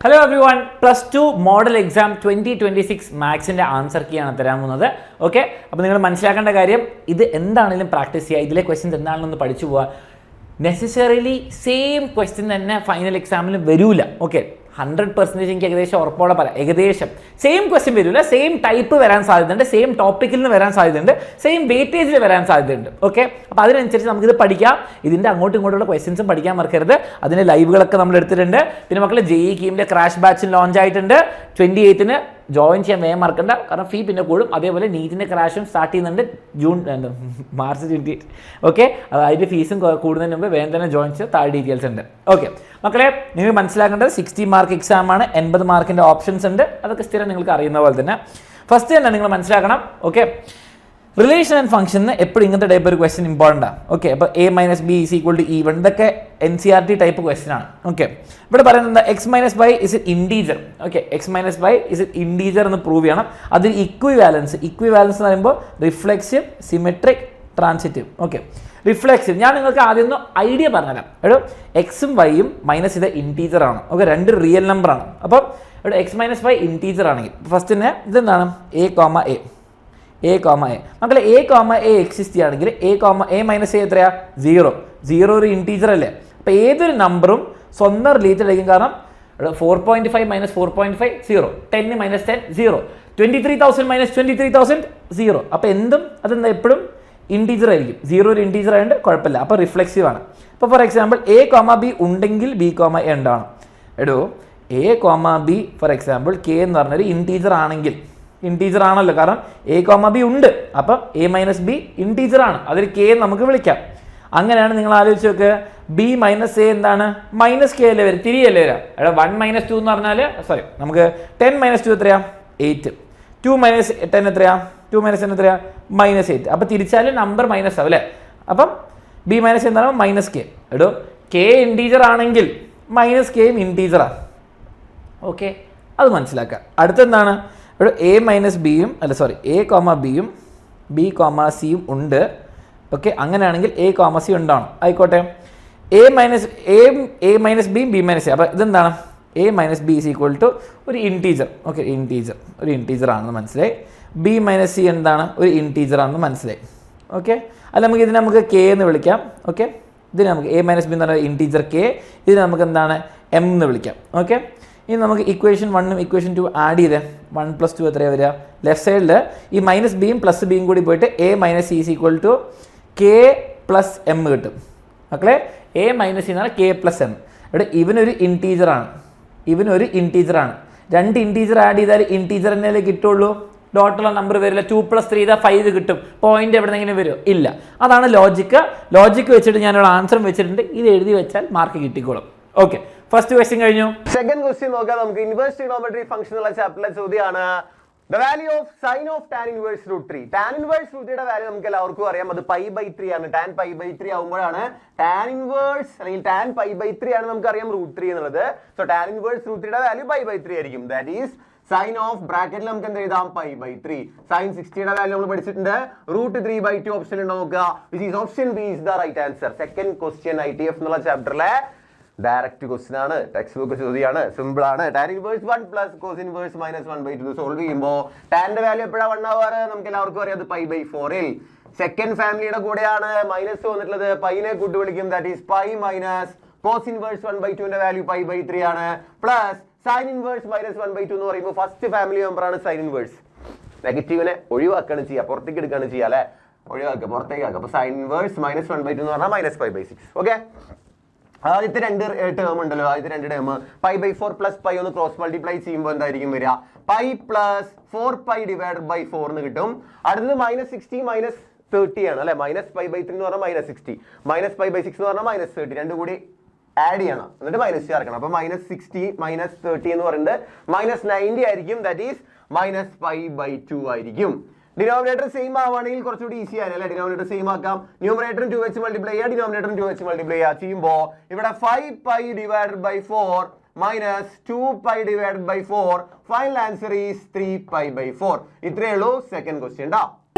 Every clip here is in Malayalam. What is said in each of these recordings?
Hello everyone, +2 model exam 2026 മാത്സിൻ്റെ ആൻസർ കീയാണ് തരാൻ പോകുന്നത്. ഓക്കെ, അപ്പോൾ നിങ്ങൾ മനസ്സിലാക്കേണ്ട കാര്യം, ഇത് എന്താണെങ്കിലും പ്രാക്ടീസ് ചെയ്യുക. ഇതിലെ ക്വസ്റ്റ്യൻസ് എന്താണെന്നൊന്ന് പഠിച്ചു പോവുക. നെസസറിലി സെയിം ക്വസ്റ്റ്യൻ തന്നെ ഫൈനൽ എക്സാമിന് വരില്ല. ഓക്കെ, 100% എനിക്ക് ഏകദേശം ഉറപ്പോടെ പറയാം. ഏകദേശം സെയിം ക്വസ്റ്റ്യൻ വരില്ല, സെയിം ടൈപ്പ് വരാൻ സാധ്യതയുണ്ട്, സെയിം ടോപ്പിക്കിൽ നിന്ന് വരാൻ സാധ്യതയുണ്ട്, സെയിം വെയിറ്റേജിൽ വരാൻ സാധ്യതയുണ്ട്. ഓക്കെ, അപ്പോൾ അതിനനുസരിച്ച് നമുക്കിത് പഠിക്കാം. ഇതിൻ്റെ അങ്ങോട്ടും ഇങ്ങോട്ടുള്ള ക്വസ്റ്റ്യൻസും പഠിക്കാൻ മറക്കരുത്. അതിൻ്റെ ലൈവുകളൊക്കെ നമ്മൾ എടുത്തിട്ടുണ്ട്. പിന്നെ മക്കൾ JEE കീമിൻ്റെ ക്രാഷ് ബാച്ചിൽ ലോഞ്ച് ആയിട്ടുണ്ട്. 28ന് ജോയിൻ ചെയ്യാൻ വേഗം മറക്കണ്ട, കാരണം ഫീ പിന്നെ കൂടും. അതേപോലെ നീറ്റിൻ്റെ ക്രാഷും സ്റ്റാർട്ട് ചെയ്യുന്നുണ്ട് മാർച്ച് 28. ഓക്കെ, അതിൻ്റെ ഫീസും കൂടുന്നതിന് മുമ്പ് വേഗം തന്നെ ജോയിൻ ചെയ്ത് താഴെ ഡീറ്റെയിൽസ് ഉണ്ട്. ഓക്കെ മക്കളെ, നിങ്ങൾ മനസ്സിലാക്കേണ്ടത് 60 മാർക്ക് എക്സാം ആണ്, 80 മാർക്കിൻ്റെ ഓപ്ഷൻസ് ഉണ്ട്. അതൊക്കെ സ്ഥിരം നിങ്ങൾക്ക് അറിയുന്ന പോലെ തന്നെ. ഫസ്റ്റ് തന്നെ നിങ്ങൾ മനസ്സിലാക്കണം. ഓക്കെ, റിലേഷൻ ആൻഡ് ഫംഗ്ഷന് എപ്പോഴും ഇങ്ങനത്തെ ടൈപ്പ് ഒരു ക്വസ്റ്റ്യൻ ഇമ്പോർട്ടൻ്റ് ആണ്. ഓക്കെ, അപ്പോൾ A-B = E1 ഇതൊക്കെ NCERT ടൈപ്പ് ക്വസ്റ്റ്യൻ ആണ്. ഓക്കെ, ഇവിടെ പറയുന്നത് x - y is integer. Okay, x - y is integer എന്ന് പ്രൂവ് ചെയ്യണം. അതിൽ ഇക്വിവാലൻസ് എന്ന് പറയുമ്പോൾ reflexive, symmetric, transitive. Okay, reflexive ഞാൻ നിങ്ങൾക്ക് ആദ്യം ഒന്ന് ഐഡിയ പറഞ്ഞുതരാം. ഇവിടെ എക്സും വൈയും മൈനസ് ഇത് ഇൻറ്റീജർ ആണ്. ഓക്കെ, രണ്ട് റിയൽ നമ്പർ ആണ്. അപ്പം ഇവിടെ x - y ഇൻറ്റീജർ ആണെങ്കിൽ ഫസ്റ്റ് തന്നെ ഇതെന്താണ് A, മക്കളെ A, എക്സിസ്റ്റ് ചെയ്യുകയാണെങ്കിൽ A - A എത്രയാ? 0 ഒരു ഇൻറ്റീജർ അല്ലേ. അപ്പോൾ ഏതൊരു നമ്പറും സ്വന്തം റിലേറ്റഡ് ആയിരിക്കും. കാരണം 4.5 - 4.5 0, 10 - 10 0, 23,000 - 23,000 0. അപ്പോൾ എന്തും അതെന്താ എപ്പോഴും ഇൻറ്റീജർ ആയിരിക്കും. 0 ഒരു ഇൻറ്റീജർ ആയതുകൊണ്ട് കുഴപ്പമില്ല. അപ്പോൾ റിഫ്ലെക്സീവ് ആണ്. ഇപ്പോൾ ഫോർ എക്സാമ്പിൾ A, B ഉണ്ടെങ്കിൽ B, A ഉണ്ടാവണം. എടോ A, B for example K എന്ന് പറഞ്ഞൊരു ഇൻറ്റീജർ ആണെങ്കിൽ, ഇൻറ്റീജർ ആണല്ലോ, കാരണം A, B ഉണ്ട്. അപ്പം A - B ഇൻറ്റീജർ ആണ്, അതൊരു K നമുക്ക് വിളിക്കാം. അങ്ങനെയാണ് നിങ്ങൾ ആലോചിച്ച് നോക്ക്. B - A എന്താണ്? -K അല്ലേ വരും, തിരിയല്ലേ വരാം. അവിടെ 1 - 2 എന്ന് പറഞ്ഞാൽ നമുക്ക് 10 - 2 എത്രയാ? 8. 2 - 10 എത്രയാ? 2 - 10 എത്രയാ? -8. അപ്പം തിരിച്ചാലും നമ്പർ മൈനസ് ആവും അല്ലേ. അപ്പം B - A എന്താണ്? -K. എടോ K ഇൻറ്റീജർ ആണെങ്കിൽ -K ഇൻറ്റീജറാണ്. ഓക്കെ, അത് മനസ്സിലാക്കുക. അടുത്തെന്താണ്? ഇവിടെ A - B യും B, B, C യും ഉണ്ട്. ഓക്കെ, അങ്ങനെയാണെങ്കിൽ A, C ഉണ്ടാവണം. ആയിക്കോട്ടെ, A - B, B - A. അപ്പോൾ ഇതെന്താണ്? A - B = ഒരു ഇൻറ്റീജർ. ഓക്കെ, ഒരു ഇൻറ്റീജർ ആണെന്ന് മനസ്സിലായി. B - C എന്താണ്? ഒരു ഇൻറ്റീജർ ആണെന്ന് മനസ്സിലായി. ഓക്കെ, അല്ല നമുക്ക് K എന്ന് വിളിക്കാം. ഓക്കെ, ഇതിന് നമുക്ക് A - B എന്ന് പറഞ്ഞാൽ ഇൻറ്റീജർ K, ഇതിന് നമുക്ക് എന്താണ്? M എന്ന് വിളിക്കാം. ഓക്കെ, ഇനി നമുക്ക് ഇക്വേഷൻ 1ഉം ഇക്വേഷൻ 2 ആഡ് ചെയ്തേ. 1 + 2 എത്രയാണ് വരിക? ലെഫ്റ്റ് സൈഡിൽ ഈ -Bയും +Bയും കൂടി പോയിട്ട് A - C = K + M കിട്ടും. മക്കളെ A - C എന്ന് പറഞ്ഞാൽ K + M. ഇവിടെ ഇവനൊരു ഇൻറ്റീജർ ആണ്. രണ്ട് ഇൻറ്റീജർ ആഡ് ചെയ്താൽ ഇൻറ്റീജർ എന്നല്ലേ കിട്ടുള്ളൂ, ഡോട്ടുള്ള നമ്പർ വരില്ല. 2 + 3 5 കിട്ടും. പോയിന്റ് എവിടെന്നെങ്കിലും വരുമോ? ഇല്ല. അതാണ് ലോജിക്ക് വെച്ചിട്ട് ഞാനിവിടെ ആൻസറും വെച്ചിട്ടുണ്ട്. ഇത് എഴുതി വെച്ചാൽ മാർക്ക് കിട്ടിക്കോളും. ഓക്കെ, ഫസ്റ്റ് ക്വസ്റ്റ്യൻ കഴിഞ്ഞു. സെക്കൻഡ് ക്വസ്റ്റ്യൻ നോക്കാം. നമുക്ക് ഇൻവേഴ്സ് ട്രിഗണോമെട്രി ഫംഗ്ഷൻ ഉള്ള ചാപ്റ്ററിലെ ചോദ്യമാണ്. The value of sin of tan inverse √3. Tan inverse √3യുടെ value നമുക്ക് എല്ലാവർക്കും അറിയാം, അത് π/3 ആണ്. tan π/3 ആവുമ്പോഴാണ് tan inverse അല്ലെങ്കിൽ tan π/3 ആണ് നമുക്കറിയാം √3 എന്നുള്ളത്. സോ tan inverse √3യുടെ വാല്യൂ π/3 ആയിരിക്കും. ദാറ്റ് ഈസ് sin of ബ്രാക്കറ്റിൽ നമുക്ക് എന്ത് എഴുതാം? π/3. sin 60യുടെ വാല്യൂ നമ്മൾ പഠിച്ചിട്ടുണ്ട്. √3/2 ഓപ്ഷൻ ഉണ്ട് നോക്കുക, which is option B is the right answer. Second question ITF എന്നുള്ള ചാപ്റ്ററിലെ ഡയറക്റ്റ് ക്വസ്റ്റ്യൻ ആണ്, ടെക്സ്റ്റ് ബുക്ക് ചോദ്യമാണ്, സിമ്പിൾ ആണ്. tan inverse 1 + cos inverse -1/2 solve ചെയ്യുമ്പോൾ ടാന്റെ വാല്യൂ എപ്പോഴാണ് 1 ആവാറ്? നമുക്ക് എല്ലാവർക്കും അറിയാം, അത് π/4ൽ. സെക്കൻഡ് ഫാമിലിയുടെ കൂടെയാണ് മൈനസ് വന്നിട്ടുള്ളത്. പൈനെ കൂട്ടി വിളിക്കും, ദാറ്റ് ഈസ് π - cos inverse 1/2ന്റെ വാല്യൂ π/3 ആണ്, പ്ലസ് sin inverse -1/2 എന്ന് പറയുമ്പോൾ ഫസ്റ്റ് ഫാമിലി മെമ്പർ ആണ് sin inverse. നെഗറ്റീവിനെ ഒഴിവാക്കുകയാണ് ചെയ്യുക, പുറത്തേക്ക് എടുക്കുകയാണ് ചെയ്യുക അല്ലെ, ഒഴിവാക്കുക, പുറത്തേക്ക് ആക്കുക. അപ്പൊ sin inverse -1/2 എന്ന് പറഞ്ഞാൽ -π/6. ഓക്കെ, ആദ്യത്തെ രണ്ട് ടേം ഉണ്ടല്ലോ, ആദ്യത്തെ രണ്ട് ടേം π/4 + π ഒന്ന് ക്രോസ് മൾട്ടിപ്ലൈ ചെയ്യുമ്പോൾ എന്തായിരിക്കും വരിക? π + 4π/4 എന്ന് കിട്ടും. അടുത്തത് -60 - 30 ആണ് അല്ലെ. -π/3 എന്ന് പറഞ്ഞാൽ -60, -π/6 എന്ന് പറഞ്ഞാൽ -30, രണ്ടും കൂടി ആഡ് ചെയ്യണം, എന്നിട്ട് മൈനസ് ചേർക്കണം. അപ്പൊ -60 - 30 എന്ന് പറയുന്നത് -90 ആയിരിക്കും. ദാറ്റ് ഈസ് -π/2 ആയിരിക്കും. ഡിനോമിനേറ്റർ സെയിം ആവുകയാണെങ്കിൽ കുറച്ചുകൂടി ഈസി ആണ് അല്ലെ. ഡിനോമിനേറ്റർ സെയിം ആക്കാം, ന്യൂമറേറ്ററും 2 വെച്ച് മൾട്ടിപ്ലൈ ചെയ്യുക, ഡിനോമിനേറ്ററും 2 വെച്ച് മൾട്ടിപ്ലൈ ചെയ്യുക. ചെയ്യുമ്പോൾ ഇവിടെ 5π/4 - 2π/4, ഫൈനൽ ആൻസർ ഈസ് 3π/4. ഇത്രയേ ഉള്ളൂ സെക്കൻഡ് ക്വസ്റ്റ്യൻ.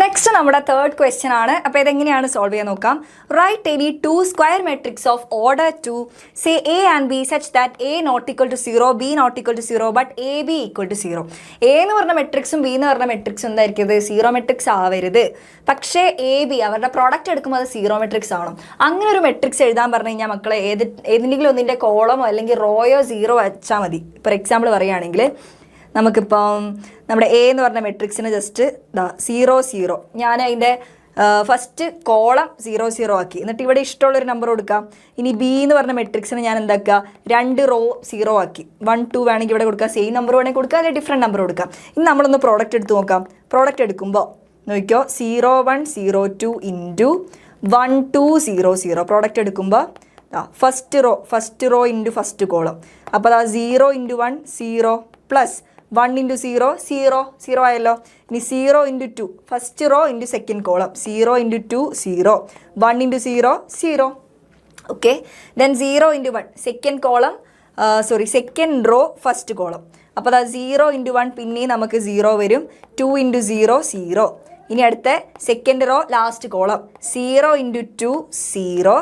നെക്സ്റ്റ് നമ്മുടെ തേർഡ് ക്വസ്റ്റ്യൻ ആണ്. അപ്പോൾ ഇതെങ്ങനെയാണ് സോൾവ് ചെയ്യാൻ നോക്കാം. Write any 2 square matrix of order 2 say A and B such that A not equal to 0 B not equal to 0 but A B equal to 0. A എന്ന് പറഞ്ഞ മെട്രിക്സും ബി എന്ന് പറഞ്ഞ മെട്രിക്സും എന്തായിരിക്കും? 0 മെട്രിക്സ് ആവരുത്. പക്ഷേ എ ബി അവരുടെ പ്രോഡക്റ്റ് എടുക്കുമ്പോൾ അത് 0 മെട്രിക്സ് ആവണം. അങ്ങനെ ഒരു മെട്രിക്സ് എഴുതാൻ പറഞ്ഞു കഴിഞ്ഞാൽ മക്കളെ ഏതെങ്കിലും ഒന്നിൻ്റെ കോളമോ അല്ലെങ്കിൽ റോയോ 0 വെച്ചാൽ മതി. ഫോർ എക്സാമ്പിൾ പറയുകയാണെങ്കിൽ നമുക്കിപ്പം നമ്മുടെ എ എന്ന് പറഞ്ഞ മെട്രിക്സിന് ജസ്റ്റ് 0 0 ഞാൻ അതിൻ്റെ ഫസ്റ്റ് കോളം 0 0 ആക്കി. എന്നിട്ട് ഇവിടെ ഇഷ്ടമുള്ളൊരു നമ്പർ കൊടുക്കാം. ഇനി ബി എന്ന് പറഞ്ഞ മെട്രിക്സിന് ഞാൻ എന്താക്കുക? 2 റോ 0 ആക്കി. 1 2 വേണമെങ്കിൽ ഇവിടെ കൊടുക്കാം, സെയിം നമ്പർ വേണമെങ്കിൽ കൊടുക്കാം, അല്ലെങ്കിൽ ഡിഫറെൻറ്റ് നമ്പർ കൊടുക്കാം. ഇനി നമ്മളൊന്ന് പ്രോഡക്റ്റ് എടുത്ത് നോക്കാം. പ്രോഡക്റ്റ് എടുക്കുമ്പോൾ നോക്കിയോ 0 1 0 2 ഇൻറ്റു 1 2 0 0. പ്രോഡക്റ്റ് എടുക്കുമ്പോൾ first rho into first column. അപ്പോൾ അതാ 0 ഇൻറ്റു 1 0 പ്ലസ് 1 ഇൻറ്റു 0 0 0 ആയല്ലോ. ഇനി 0 into 2 first rho into second column. 0 into 2 0 1 into 0 0. Okay, then 0 into 1 second column second row first column. അപ്പോൾ അതാ 0 ഇൻറ്റു 1 പിന്നെയും നമുക്ക് 0 വരും. 2 ഇൻറ്റു 0 0. ഇനി അടുത്ത second row last column 0 into 2 0.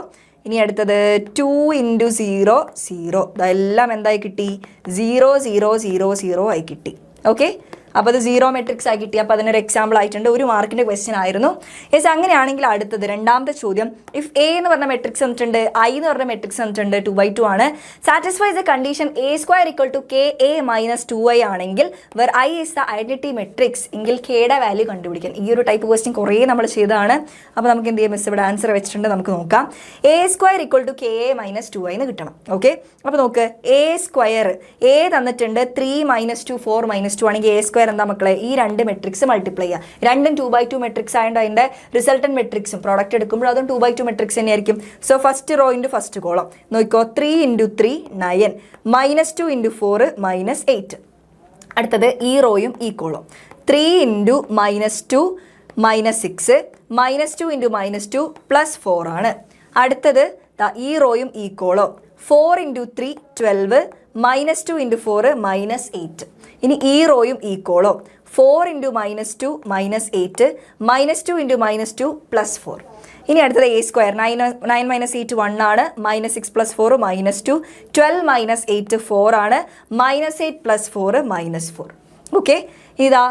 ഇനി അടുത്തത് 2 ഇൻറ്റു 0 0. ഇതെല്ലാം എന്തായി കിട്ടി? 0 0 0 0 ആയി കിട്ടി. ഓക്കെ, അപ്പോൾ അത് 0 മെട്രിക്സ് ആയി കിട്ടി. അപ്പോൾ അതിനൊരു എക്സാമ്പിൾ ആയിട്ടുണ്ട്. 1 മാർക്കിൻ്റെ ക്വസ്റ്റ്യൻ ആയിരുന്നു. യെസ്, അങ്ങനെയാണെങ്കിൽ അടുത്തത് രണ്ടാമത്തെ ചോദ്യം. ഇഫ് എ എന്ന് പറഞ്ഞ മെട്രിക്സ് തന്നിട്ടുണ്ട്, ഐ എന്ന് പറഞ്ഞ മെട്രിക്സ് തന്നിട്ടുണ്ട്, 2/2 ആണ്. Satisfies the condition A square equal to K A minus 2i ആണെങ്കിൽ where I is the identity matrix എങ്കിൽ കെയുടെ വാല്യൂ കണ്ടുപിടിക്കാൻ. ഈ ഒരു ടൈപ്പ് ക്വസ്റ്റ്യൻ കുറേ നമ്മൾ ചെയ്തതാണ്. അപ്പോൾ നമുക്ക് എന്ത് ചെയ്യാം? മിസ് ഇവിടെ ആൻസർ വെച്ചിട്ടുണ്ട്, നമുക്ക് നോക്കാം. A square equal to K A minus 2i എന്ന് കിട്ടണം. ഓക്കെ, അപ്പോൾ നോക്ക്, എ സ്ക്വയർ എ തന്നിട്ടുണ്ട് 3 - 2 4 - 2 ആണെങ്കിൽ എ സ്ക്വയർ എന്താ മക്കളെ? ഈ രണ്ട് മെട്രിക്സ് മൾട്ടിപ്ലൈ ചെയ്യുക. രണ്ടും 2/2 മെട്രിക്സ് ആയതുകൊണ്ട് അതിൻ്റെ റിസൾട്ടന്റ് മെട്രിക്സും പ്രോഡക്റ്റ് എടുക്കുമ്പോൾ അതും 2/2 മെട്രിക്സ് തന്നെയായിരിക്കും. So first rho into first column നോക്കിക്കോ. 3 ഇൻറ്റു 3 9 -2 ഇൻറ്റു 4 -8. അടുത്തത് ഈ റോയും ഈ കോളം 3 ഇൻറ്റു -2 -6 -2 ഇൻറ്റു -2 +4 ആണ്. അടുത്തത് ഈ റോയും ഈ കോളം 4 ഇൻറ്റു 3 12 -2 ഇൻറ്റു 4 -8. ഇനി ഈ റോയും ഈ കോളം 4 ഇൻറ്റു -2 -8 -2 ഇൻറ്റു -2 +4. ഇനി അടുത്തത് എ സ്ക്വയർ 9 - 8 1 ആണ്. -6 + 4 -2 12 - 8 4 ആണ്. -8 + 4 -4. ഓക്കെ, ഇതാ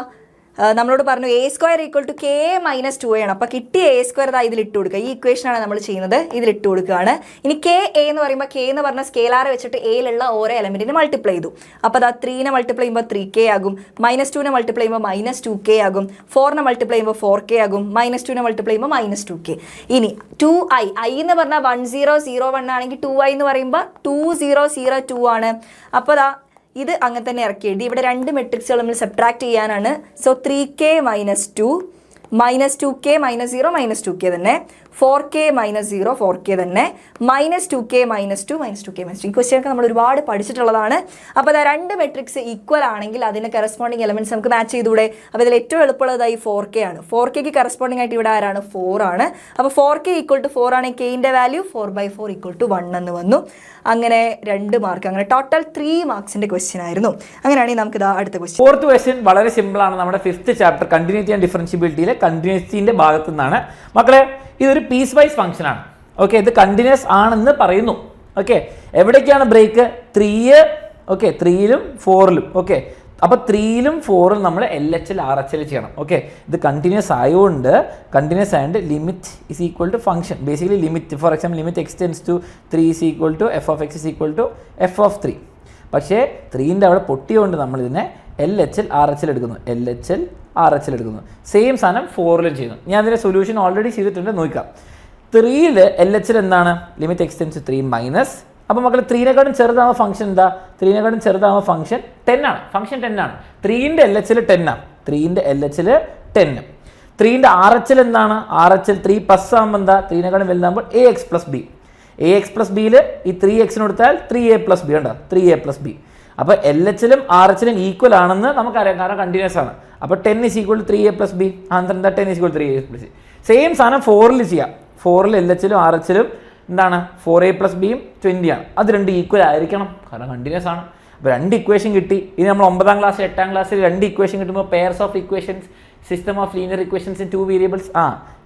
നമ്മളോട് പറഞ്ഞു A square equal to K A minus 2a ആണ്. അപ്പോൾ കിട്ടിയ എ സ്ക്വയർ ഇതിൽ ഇട്ട് കൊടുക്കുക. ഈ ഇക്വേഷനാണ് നമ്മൾ ചെയ്യുന്നത്, ഇതിലിട്ട് കൊടുക്കുകയാണ്. ഇനി കെ എ എന്ന് പറയുമ്പോൾ കെ എന്ന് പറഞ്ഞ സ്കെയിലാർ വെച്ചിട്ട് എയിലുള്ള ഓരോ എലമെൻറ്റിനെ മൾട്ടിപ്ലൈ ചെയ്തു. അപ്പോൾ അതാ 3നെ മൾട്ടിപ്ലൈ ചെയ്യുമ്പോൾ 3k ആകും, -2നെ മൾട്ടിപ്ലൈ ചെയ്യുമ്പോൾ -2k ആകും, 4നെ മൾട്ടിപ്ലൈ ചെയ്യുമ്പോൾ 4k ആകും, -2നെ മൾട്ടിപ്ലൈ ചെയ്യുമ്പോൾ -2k. ഇനി 2i എന്ന് പറഞ്ഞാൽ 1001 ആണെങ്കിൽ 2i എന്ന് പറയുമ്പോൾ 2002 ആണ്. അപ്പോൾ അതാ ഇത് അങ്ങനെ തന്നെ ഇറക്കി എഴുതി. ഇവിടെ രണ്ട് മെട്രിക്സുകൾ നമ്മൾ സബ്ട്രാക്ട് ചെയ്യാനാണ്. സോ 3k - 2 -2k -0 -2k തന്നെ, 4k - 0 4k തന്നെ, -2k -2 -2k -2. ഈ ക്വസ്റ്റ്യനൊക്കെ നമ്മൾ ഒരുപാട് പഠിച്ചിട്ടുള്ളതാണ്. അപ്പോൾ അതാ രണ്ട് മെട്രിക്സ് ഈക്വൽ ആണെങ്കിൽ അതിന് കറസ്പോണ്ടിങ് എലമെന്റ്സ് നമുക്ക് മാച്ച് ചെയ്തുകൂടെ? അപ്പോൾ ഇതിൽ ഏറ്റവും എളുപ്പമുള്ളതായി 4k ആണ്. 4kക്ക് കറസ്പോണ്ടിങ് ആയിട്ട് ഇവിടെ ആരാണ്? 4 ആണ്. അപ്പോൾ 4k = 4 ആണെങ്കിൽ കെയിൻ്റെ വാല്യൂ 4/4 = 1 എന്ന് വന്നു. അങ്ങനെ 2 മാർക്ക്, അങ്ങനെ ടോട്ടൽ 3 മാർക്സിന്റെ ക്വസ്റ്റ്യൻ ആയിരുന്നു. അങ്ങനെയാണെങ്കിൽ നമുക്ക് ഇതാ അടുത്ത ക്വസ്റ്റ്യൻ. ഫോർത്ത് ക്വസ്റ്റ്യൻ വളരെ സിമ്പിൾ ആണ്. നമ്മുടെ 5th ചാപ്റ്റർ കണ്ടിന്യൂറ്റി ആൻഡ് ഡിഫറൻഷ്യബിലിറ്റിയിലെ കണ്ടിന്യൂറ്റിന്റെ ഭാഗത്തു നിന്നാണ്. മക്കളെ, ഇതൊരു പീസ് വൈസ് ഫംഗ്ഷൻ ആണ്. ഓക്കെ, ഇത് കണ്ടിന്യൂസ് ആണെന്ന് പറയുന്നു. ഓക്കെ, എവിടേക്കാണ് ബ്രേക്ക്? 3 ഓക്കെ, 3ലും 4ലും. ഓക്കെ, അപ്പോൾ 3ലും 4ലും നമ്മൾ LHL RHL ചെയ്യണം. ഓക്കെ, ഇത് കണ്ടിന്യൂസ് ആയതുകൊണ്ട് limit is equal to function. Basically limit, for example limit x tends to 3 is equal to f(x) is equal to f(3). പക്ഷേ 3ൻ്റെ അവിടെ പൊട്ടിയുകൊണ്ട് നമ്മൾ ഇതിനെ LHL RHL എടുക്കുന്നു. സെയിം സാധനം 4ലും ചെയ്യുന്നു. ഞാൻ അതിൻ്റെ സൊല്യൂഷൻ ഓൾറെഡി ചെയ്തിട്ടുണ്ട്, നോക്കാം. 3ൽ LHL എന്താണ്? Limit x tends to 3 minus. അപ്പോൾ മക്കൾ 3നെക്കാളും ചെറുതാവുന്ന ഫംഗ്ഷൻ എന്താ? 3നെക്കാളും ചെറുതാവുന്ന ഫംഗ്ഷൻ 10 ആണ്. ഫംഗ്ഷൻ 10 ആണ്. 3ൻ്റെ LHL 10 ആണ്. 3ൻ്റെ LHL 10. 3ൻ്റെ RHL എന്താണ്? RHL 3 പ്ലസ് ആകുമ്പോൾ എന്താ? 3നെക്കാളും വലുതാകുമ്പോൾ ax + b. ax + bയിൽ ഈ 3x കൊടുത്താൽ 3a + b ഉണ്ടോ? 3a + b. അപ്പോൾ LHLും RHLും ഈക്വൽ ആണെന്ന് നമുക്കറിയാം, കാരണം കണ്ടിന്യൂസ് ആണ്. അപ്പോൾ 10 = 3a + b. ആൻസർ എന്താ? 10 = 3a + b. സെയിം സാധനം 4ൽ ചെയ്യാം. 4ൽ LHLും RHLും എന്താണ്? 4a + bയും 20 ആണ്. അത് രണ്ട് ഈക്വൽ ആയിരിക്കണം, കാരണം കണ്ടിന്യൂസ് ആണ്. അപ്പോൾ രണ്ട് ഇക്വേഷൻ കിട്ടി. ഇനി നമ്മൾ 9ാം ക്ലാസ്സിൽ 8ാം ക്ലാസ്സിൽ രണ്ട് ഇക്വേഷൻ കിട്ടുമ്പോൾ pairs of equations system of linear equations in 2 variables.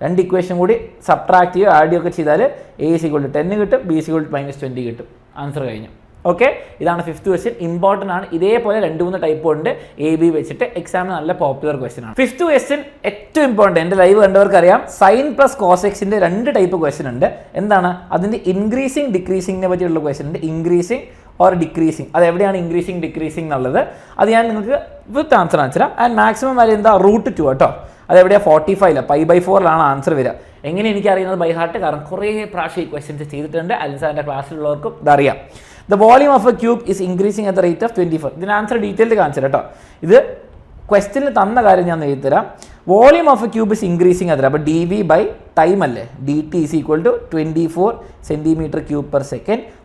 രണ്ട് ഇക്വേഷൻ കൂടി സബ്ട്രാക്ട് ചെയ്യുക ആഡ് ചെയ്യുക ഒക്കെ ചെയ്താൽ A = 10 കിട്ടും, B = -20 കിട്ടും. ആൻസർ കഴിഞ്ഞു. ഓക്കെ, ഇതാണ് 5th ക്വസ്റ്റ്യൻ. ഇമ്പോർട്ടൻ്റ് ആണ്. ഇതേപോലെ 2-3 ടൈപ്പ് ഉണ്ട് AB വെച്ചിട്ട്. എക്സാമിന് നല്ല പോപ്പുലർ ക്വസ്റ്റ്യൻ ആണ്. 5th ക്വസ്റ്റ്യൻ ഏറ്റവും ഇമ്പോർട്ടൻ്റ്. എൻ്റെ ലൈവ് കണ്ടവർക്ക് അറിയാം, സൈൻ പ്ലസ് കോസ് എക്സിൻ്റെ 2 ടൈപ്പ് ക്വസ്റ്റ്യൻ ഉണ്ട്. എന്താണ് അതിൻ്റെ ഇൻക്രീസിങ് ഡിക്രീസിങ്ങിനെ പറ്റിയുള്ള ക്വസ്റ്റ്യൻ ഉണ്ട്. ഇൻക്രീസിങ് ഓർ ഡിക്രീസിങ്, അത് എവിടെയാണ് ഇൻക്രീസിങ് ഡിക്രീസിങ് എന്നുള്ളത് അത് ഞാൻ നിങ്ങൾക്ക് വിത്ത് ആൻസർ ആൻസറാം. ആൻഡ് മാക്സിമം വാല്യൂ എന്താ √2 കേട്ടോ. അതെവിടെയാണ് 45 π/4 ആൻസർ വരിക. എങ്ങനെ എനിക്കറിയുന്നത് ബൈ ഹാർട്ട്, കാരണം കുറേ പ്രാവശ്യം ഈ ക്വസ്റ്റ്യൻസ് ചെയ്തിട്ടുണ്ട്. അലിൻസാറിൻ്റെ ക്ലാസ്സിലുള്ളവർക്കും ഇതറിയാം. The volume of a cube is increasing at the rate of 24. ഇതിന് ആൻസർ ഡീറ്റെയിൽഡ് കാണിച്ചു കേട്ടോ. ഇത് ക്വസ്റ്റ്യനിൽ തന്ന കാര്യം ഞാൻ എഴുതിത്തരാം. Volume of a cube is increasing അതിൽ. അപ്പോൾ dv/ടൈം അല്ലേ, dt = 24 cm³/s.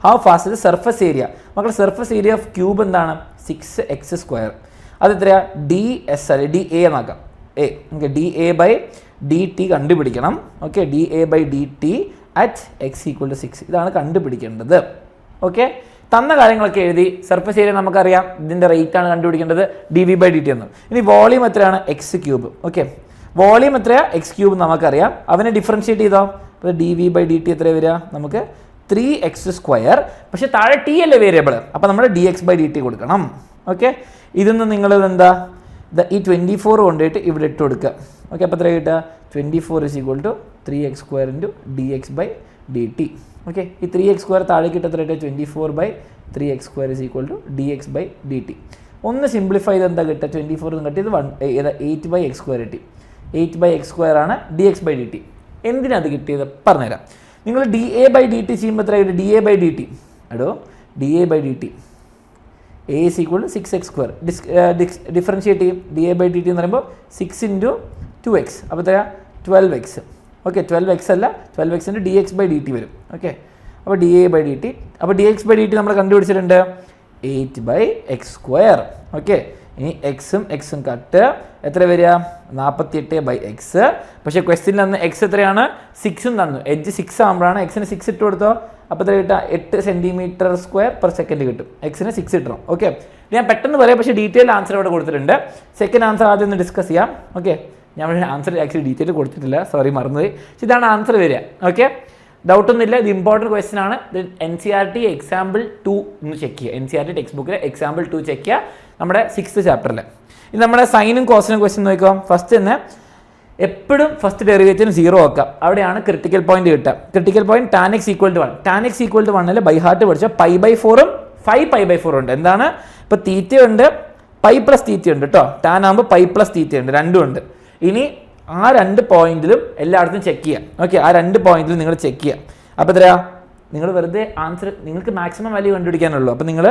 How fast is surface area? മക്കളുടെ സർഫസ് ഏരിയ ഓഫ് ക്യൂബ് എന്താണ്? 6x². അത് എത്രയാ? ds അല്ലേ, dA എന്നാക്കാം. ഓക്കെ, dA/dt കണ്ടുപിടിക്കണം. Okay, dA/dt at x = 6. ഇതാണ് കണ്ടുപിടിക്കേണ്ടത്. ഓക്കെ, തന്ന കാര്യങ്ങളൊക്കെ എഴുതി. സർഫസ് ഏരിയ നമുക്കറിയാം, ഇതിൻ്റെ റേറ്റ് ആണ് കണ്ടുപിടിക്കേണ്ടത്, dv/dt എന്ന്. ഇനി വോളിയം എത്രയാണ്? x³. ഓക്കെ, വോളിയം എത്രയാ? x³ നമുക്കറിയാം. അവനെ ഡിഫറൻഷിയേറ്റ് ചെയ്തോ. അപ്പോൾ dv/dt എത്ര വരിക? നമുക്ക് 3x². പക്ഷേ താഴെ t അല്ലേ വേരിയബിൾ, അപ്പോൾ നമ്മൾ dx/dt കൊടുക്കണം. ഓക്കെ, ഇതിന്ന് നിങ്ങൾ എന്താ ഈ 24 കൊണ്ടുപോയിട്ട് ഇവിടെ ഇട്ട് കൊടുക്കുക. ഓക്കെ, അപ്പോൾ എത്ര കിട്ടുക? 24 = 3x² dx/dt. ഓക്കെ, ഈ 3x² താഴേക്ക് ഇട്ട് എത്ര കിട്ടുക? 24/3x² dx/dt. ഒന്ന് സിംപ്ലിഫൈ ചെയ്ത് എന്താ കിട്ടുക? 24 കിട്ടിയത് 8/x² കിട്ടി. 8/x² ആണ് dx/dt. എന്തിനാണ് കിട്ടിയത് പറഞ്ഞുതരാം. നിങ്ങൾ dA/dt ചെയ്യുമ്പോൾ എത്ര കിട്ടും? dA/dt എടോ, dA/dt A = 6x². ഡിഫറൻഷിയേറ്റ് ചെയ്യും. dA/dt എന്ന് പറയുമ്പോൾ 6 × 2x, അപ്പോൾ എത്രയാ? 12x. ഓക്കെ, 12x അല്ല, 12x × dx/dt വരും. ഓക്കെ, അപ്പോൾ dA/dt. അപ്പോൾ dx/dt നമ്മൾ കണ്ടുപിടിച്ചിട്ടുണ്ട് 8/x². ഓക്കെ, ഇനി എക്സും എക്സും കട്ട് എത്ര വരിക? 48/x. പക്ഷേ ക്വസ്റ്റ്യനിൽ അന്ന് എക്സ് എത്രയാണ്? 6 തന്നു. എഡ്ജ് 6 ആകുമ്പോഴാണ് എക്സിന് 6 ഇട്ട് കൊടുത്തോ. അപ്പോൾ എത്ര കിട്ടുക? 8 cm²/s കിട്ടും. എക്സിന് 6 ഇട്ടണം. ഓക്കെ, ഞാൻ പെട്ടെന്ന് പറയാം, പക്ഷേ ഡീറ്റെയിൽ ആൻസർ ഇവിടെ കൊടുത്തിട്ടുണ്ട്. സെക്കൻഡ് ആൻസർ ആദ്യം ഒന്ന് ഡിസ്കസ് ചെയ്യാം. ഓക്കെ, ഞാൻ ആൻസർ ആക്ച്വലി ഡീറ്റെയിൽ കൊടുത്തിട്ടില്ല, സോറി മറന്നുപോയി. പക്ഷേ ഇതാണ് ആൻസർ വരിക. ഓക്കെ, ഡൗട്ടൊന്നുമില്ല, ഇത് ഇമ്പോർട്ടൻറ്റ് ക്വസ്റ്റ്യൻ ആണ്. NCERT എക്സാമ്പിൾ 2 ഒന്ന് ചെക്ക് ചെയ്യുക. NCERT ടെക്സ്റ്റ് ബുക്കിൽ എക്സാമ്പിൾ 2 ചെക്ക് ചെയ്യുക, നമ്മുടെ 6th ചാപ്റ്ററിൽ. ഇത് നമ്മുടെ സൈനും കോസിനും ക്വസ്റ്റ്യൻ നോക്കുക. ഫസ്റ്റ് തന്നെ എപ്പോഴും ഫസ്റ്റ് ഡെറിവേറ്റീവ് 0 ആക്കുക. അവിടെയാണ് ക്രിട്ടിക്കൽ പോയിന്റ് കിട്ടുക. Critical point tan x = 1. tan x = 1 by heart പഠിച്ച π/4 5 π/4 ഉണ്ട്. എന്താണ്? ഇപ്പോൾ തീറ്റ ഉണ്ട്, π + തീറ്റ ഉണ്ട് കേട്ടോ. ടാൻ ആകുമ്പോൾ π + തീറ്റ ഉണ്ട്, രണ്ടും ഉണ്ട്. ഇനി ആ 2 പോയിന്റിലും എല്ലായിടത്തും ചെക്ക് ചെയ്യാം. ഓക്കെ, ആ 2 പോയിന്റിലും നിങ്ങൾ ചെക്ക് ചെയ്യാം. അപ്പോൾ എത്രയാ? നിങ്ങൾ വെറുതെ ആൻസർ, നിങ്ങൾക്ക് മാക്സിമം വാല്യൂ കണ്ടുപിടിക്കാനുള്ളൂ. അപ്പോൾ നിങ്ങൾ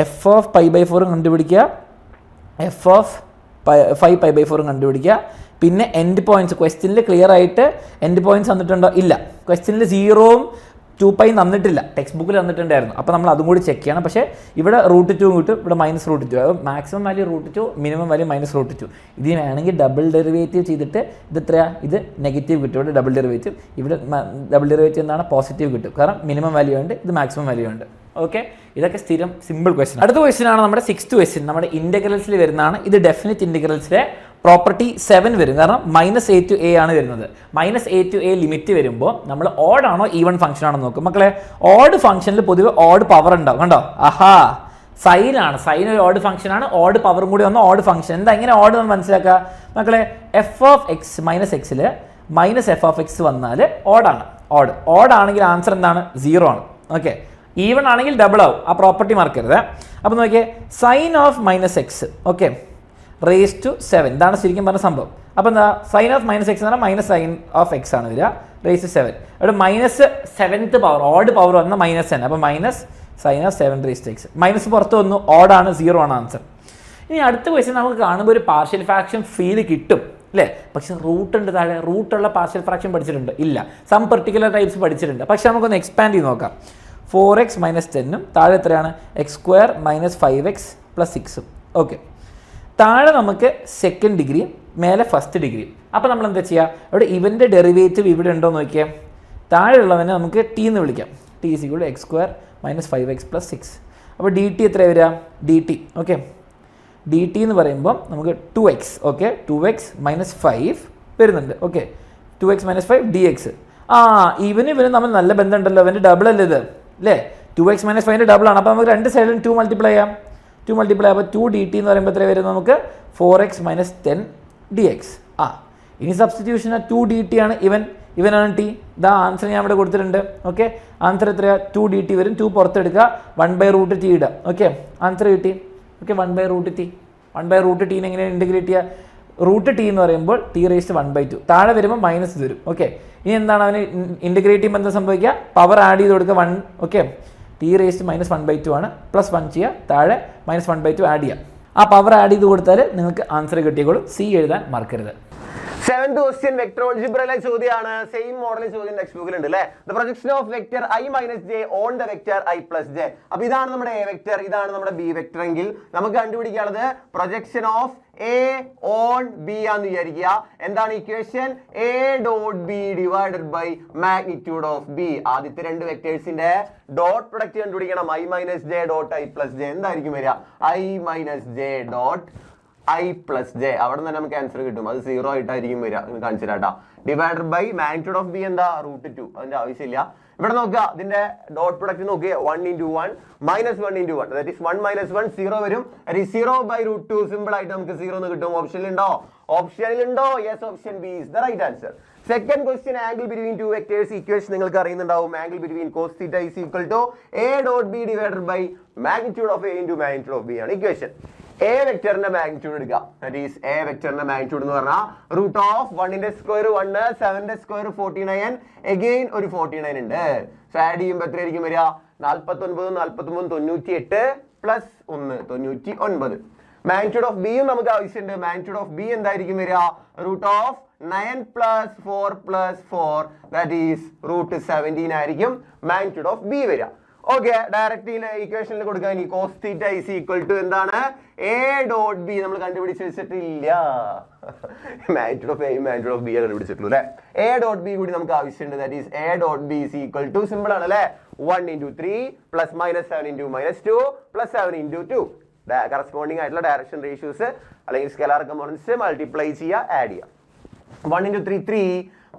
f π/4 കണ്ടുപിടിക്കുക, f 5 π/4 കണ്ടുപിടിക്കുക. പിന്നെ എൻഡ് പോയിന്റ്സ് ക്വസ്റ്റ്യനിൽ ക്ലിയർ ആയിട്ട് എൻഡ് പോയിന്റ്സ് തന്നിട്ടുണ്ടോ? ഇല്ല, ക്വസ്റ്റ്യനിൽ 0ഉം 2π തന്നിട്ടില്ല, ടെക്സ്റ്റ് ബുക്കിൽ തന്നിട്ടുണ്ടായിരുന്നു. അപ്പോൾ നമ്മൾ അതും കൂടി ചെക്ക് ചെയ്യണം. പക്ഷേ ഇവിടെ √2 കിട്ടും, ഇവിടെ -√2. Maximum value √2, minimum value -√2. ഇത് വേണമെങ്കിൽ ഡബിൾ ഡെറിവേറ്റീവ് ചെയ്തിട്ട് ഇത് എത്രയാ? ഇത് നെഗറ്റീവ് കിട്ടും. ഇവിടെ ഡബിൾ ഡെറിവേറ്റീവ്, ഇവിടെ ഡബിൾ ഡെറിവേറ്റീവ് എന്താണ്? പോസിറ്റീവ് കിട്ടും. കാരണം മിനിമം വാല്യൂ ഉണ്ട്, ഇത് മാക്സിമം വാല്യൂ ഉണ്ട്. ഓക്കെ, ഇതൊക്കെ സ്ഥിരം സിമ്പിൾ ക്വസ്റ്റ്യൻ. അടുത്ത ക്വസ്റ്റ്യൻ ആണ് നമ്മുടെ 6th ക്വസ്റ്റ്യൻ. നമ്മുടെ ഇന്റഗ്രൽസിൽ വരുന്നതാണ്. ഇത് ഡെഫിനിറ്റ് ഇന്റഗ്രൽസിലെ പ്രോപ്പർട്ടി 7 വരും. കാരണം -a to a ആണ് വരുന്നത്. -a to a ലിമിറ്റ് വരുമ്പോൾ നമ്മൾ ഓഡ് ആണോ ഈവൺ ഫംഗ്ഷൻ ആണോ നോക്കും. മക്കളെ, ഓഡ് ഫംഗ്ഷനിൽ പൊതുവെ ഓഡ് പവർ ഉണ്ടാവും. കണ്ടോ? ആഹാ, സൈൻ ആണ്. സൈൻ ഒരു ഓഡ് ഫംഗ്ഷൻ ആണ്. ഓഡ് പവറും കൂടി വന്ന ഓഡ് ഫംഗ്ഷൻ. എന്താ എങ്ങനെ ഓഡ് എന്ന് മനസ്സിലാക്കുക? മക്കളെ, f - x -f വന്നാൽ ഓഡാണ്. ഓഡ് ആണെങ്കിൽ ആൻസർ എന്താണ്? 0 ആണ്. ഓക്കെ, ഈവൺ ആണെങ്കിൽ ഡബിൾ ആവും. ആ പ്രോപ്പർട്ടി മാർക്കരുത്. അപ്പോൾ നോക്കിയേ, sine of -x. Okay, raise to 7. ഇതാണ് ശരിക്കും പറഞ്ഞ സംഭവം. അപ്പോൾ എന്താ? സൈൻ ഓഫ് -x എന്ന് പറഞ്ഞാൽ -sin of x ആണ് വരിക, റേസ് ടു 7. അവിടെ -7th പവർ, ഓഡ് പവർ വന്ന -n. അപ്പോൾ -sin of 7 raised to x. Minus പുറത്ത് വന്നു, ഓഡാണ്, 0 ആണ് ആൻസർ. ഇനി അടുത്ത ക്വസ്റ്റ്യൻ നമുക്ക് കാണുമ്പോൾ ഒരു പാർഷ്യൽ ഫ്രാക്ഷൻ ഫീൽ കിട്ടും അല്ലേ? പക്ഷെ റൂട്ട് ഉണ്ട് താഴെ. റൂട്ടുള്ള പാർഷ്യൽ ഫ്രാക്ഷൻ പഠിച്ചിട്ടുണ്ട്? ഇല്ല. സം പെർട്ടിക്കുലർ ടൈപ്സ് പഠിച്ചിട്ടുണ്ട്. പക്ഷെ നമുക്കൊന്ന് എക്സ്പാൻഡ് ചെയ്ത് നോക്കാം. 4x - 10ഉം താഴെ എത്രയാണ്? x² - 5x + 6ഉം. ഓക്കെ, താഴെ നമുക്ക് സെക്കൻഡ് ഡിഗ്രിയും മേലെ ഫസ്റ്റ് ഡിഗ്രിയും. അപ്പോൾ നമ്മൾ എന്താ ചെയ്യുക? ഇവിടെ ഇവൻ്റെ ഡെറിവേറ്റീവ് ഇവിടെ ഉണ്ടോ എന്ന് നോക്കിയാൽ താഴെയുള്ളവനെ നമുക്ക് t എന്ന് വിളിക്കാം. t = x² - 5x + 6. അപ്പോൾ dt എത്ര വരിക? dt. ഓക്കെ, ഡി ടി എന്ന് പറയുമ്പോൾ നമുക്ക് 2x, ഓക്കെ, 2x മൈനസ് 5 വരുന്നുണ്ട്, ഓക്കെ, 2x മൈനസ് 5 dx. ഇവന് നമ്മൾ നല്ല ബന്ധമുണ്ടല്ലോ, അവൻ്റെ ഡബിൾ അല്ലേ ഇത്, അല്ലേ? 2x മൈനസ് 5ൻ്റെ ഡബിൾ ആണ്. അപ്പോൾ നമുക്ക് രണ്ട് സൈഡിലും 2 മൾട്ടിപ്ലൈ ചെയ്യാം. അപ്പോൾ 2 dt എന്ന് പറയുമ്പോൾ എത്ര വരും നമുക്ക്? 4x minus 10 dx. ഇനി സബ്സ്റ്റിറ്റ്യൂഷൻ 2 dt ആണ്, ഇവനാണ് ടി. ഇതാ ആൻസർ ഞാൻ ഇവിടെ കൊടുത്തിട്ടുണ്ട്, ഓക്കെ. ആൻസർ എത്രയാണ്? 2 dt വരും. 2 പുറത്തെടുക്കുക, 1/√t ഇടുക, ഓക്കെ. ആൻസർ കിട്ടി, ഓക്കെ. 1/√t. 1/√t എങ്ങനെ ഇൻറ്റഗ്രേറ്റ് ചെയ്യുക? √t എന്ന് പറയുമ്പോൾ t⁻1/2 താഴെ വരുമ്പോൾ മൈനസ് വരും, ഓക്കെ. ഇനി എന്താണ് അവന് ഇൻറ്റഗ്രേറ്റ് ചെയ്യുമ്പോൾ എന്താ സംഭവിക്കുക? പവർ ആഡ് ചെയ്ത് കൊടുക്കുക 1, ഓക്കെ. t⁻1/2 ആണ്, +1 ചെയ്യുക, താഴെ -1/2 ആഡ് ചെയ്യുക. ആ പവർ ആഡ് ചെയ്ത് കൊടുത്താൽ നിങ്ങൾക്ക് ആൻസർ കിട്ടിയോളും. സി എഴുതാൻ മറക്കരുത്. 7th question വെക്ടർ ഓൾജിബ്രയിലെ ചോദ്യമാണ്. സെയിം മോഡൽ ചോദ്യം ടെക്സ്റ്റ് ബുക്കിൽ ഉണ്ട് അല്ലേ? The projection of vector i - j on the vector i + j. അപ്പൊ ഇതാണ് നമ്മുടെ എ വെക്ടർ, ഇതാണ് നമ്മുടെ ബി വെക്ടർ എങ്കിൽ നമുക്ക് കണ്ടുപിടിക്കാനുള്ളത് projection of A on B ആണെന്ന് വിചാരിക്കുക. എന്താണ് equation? a dot B divided by magnitude of B. ആദ്യത്തെ രണ്ട് വെക്ടേഴ്സിന്റെ ഡോട്ട് പ്രൊഡക്റ്റ് കണ്ടുപിടിക്കണം. i - j dot i + j എന്തായിരിക്കും വരിക? i - j dot i + j. അവിടെ നിന്ന് നമുക്ക് ആൻസർ കിട്ടും. അത് 0 ആയിട്ടായിരിക്കും വരിക. കാണിച്ചു തരാം. Divided by magnitude of B എന്താ? √2. അതിന്റെ ആവശ്യമില്ല. ഇവിടെ നോക്കുക, ഇതിന്റെ ഡോട്ട് പ്രൊഡക്റ്റ് നോക്കുക. 1 × 1 -1 × 1 ദാറ്റ് ഈസ് 1 - 1 0 വരും. 0/√2 സിമ്പിൾ ആയിട്ട് നമുക്ക് 0 എന്ന് കിട്ടും. ഓപ്ഷനിലുണ്ടോ? Yes, option B is the right answer. Second question, angle between two vectors. Equation നിങ്ങൾക്ക് അറിയുന്നുണ്ടാവും. Angle between cos θ = a dot B divided by magnitude of a × magnitude of b ആണ് ഇക്വേഷൻ. എ വെക്ടറിന്റെ മാഗ്നിറ്റ്യൂഡ് എടുക്കുക. ദാറ്റ് ഈസ് എ വെക്ടറിന്റെ മാഗ്നിറ്റ്യൂഡ് എന്ന് പറഞ്ഞാൽ √1ന്റെ സ്ക്വയർ 1, 7ന്റെ സ്ക്വയർ 49, അഗൈൻ ഒരു 49 ഉണ്ട്. സോ ആഡ് ചെയ്യുമ്പോൾ എത്രയായിരിക്കും വരിക? 49 98 + 1 99. മാഗ്നിറ്റ്യൂഡ് ഓഫ് ബിയും നമുക്ക് ആവശ്യമുണ്ട്. മാഗ്നിറ്റ്യൂഡ് ഓഫ് ബി എന്തായിരിക്കും വരിക? √9 + 4 + 4 ദാറ്റ് ഈസ് √17 ആയിരിക്കും മാഗ്നിറ്റ്യൂഡ് ഓഫ് ബി വരിക. ഓക്കെ, ഡയറക്റ്റ് ഇക്വേഷനിൽ കൊടുക്കുക. ഇനി cos θ = എന്താണ്? a ഡോട്ട് ബി നമ്മൾ കണ്ടുപിടിച്ച് വെച്ചിട്ടില്ല. മാഗ്നിറ്റ്യൂഡ് ഓഫ് എയും മാഗ്നിറ്റ്യൂഡ് ഓഫ് ബി കണ്ടുപിടിച്ചിട്ടുള്ളൂ അല്ലേ? a ഡോട്ട് ബി കൂടി നമുക്ക് ആവശ്യമുണ്ട്. That is a dot B = simple ആണ് അല്ലേ? 1 × 3 + -7 × -2 + 7 × 2. കറസ്പോണ്ടിങ് ആയിട്ടുള്ള ഡയറക്ഷൻ റേഷ്യോസ് അല്ലെങ്കിൽ സ്കെലാർ കമ്പോണൻസ് മൾട്ടിപ്ലൈ ചെയ്യുക, ആഡ് ചെയ്യുക. 1 × 3 3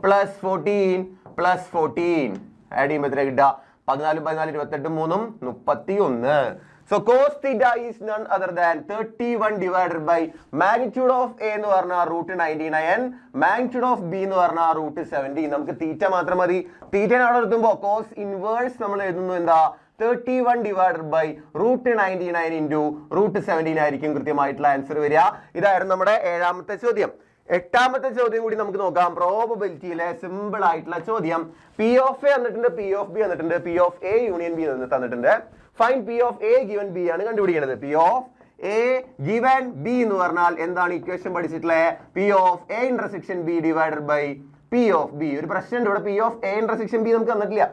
+ 14 + 14 ആഡ് ചെയ്യുമ്പോൾ എത്ര കിട്ടുക? 14 14 28 3 31. So cos θ is none other than 31 divided by magnitude of a എന്ന് പറഞ്ഞാൽ √99, magnitude of b എന്ന് പറഞ്ഞാൽ √70. നമുക്ക് തീറ്റ മാത്രം മതി. തീറ്റനെ അവിടെ എത്തുമ്പോൾ cos ഇൻവേഴ്സ് നമ്മൾ എഴുതുന്നു എന്താ? 31 divided by √99 into √17 ആയിരിക്കും കൃത്യമായിട്ടുള്ള ആൻസർ വരിക. ഇതായിരുന്നു നമ്മുടെ 7ാമത്തെ ചോദ്യം. 8ാമത്തെ ചോദ്യം കൂടി നമുക്ക് നോക്കാം. പ്രോബബിലിറ്റിയിലെ സിമ്പിൾ ആയിട്ടുള്ള ചോദ്യം. P of A തന്നിട്ടുണ്ട്, P of B തന്നിട്ടുണ്ട്, P of A union B തന്നിട്ടുണ്ട്. Find P of A given B ആണ് കണ്ടുപിടിക്കുന്നത്. P of A given B എന്ന് പറഞ്ഞാൽ എന്താണ് ഇക്വേഷൻ പഠിച്ചിട്ടുള്ളത്? P of A intersection B divided by P of B. ഒരു പ്രശ്നമുണ്ട് ഇവിടെ. P of A intersection B നമുക്ക് തന്നിട്ടില്ല.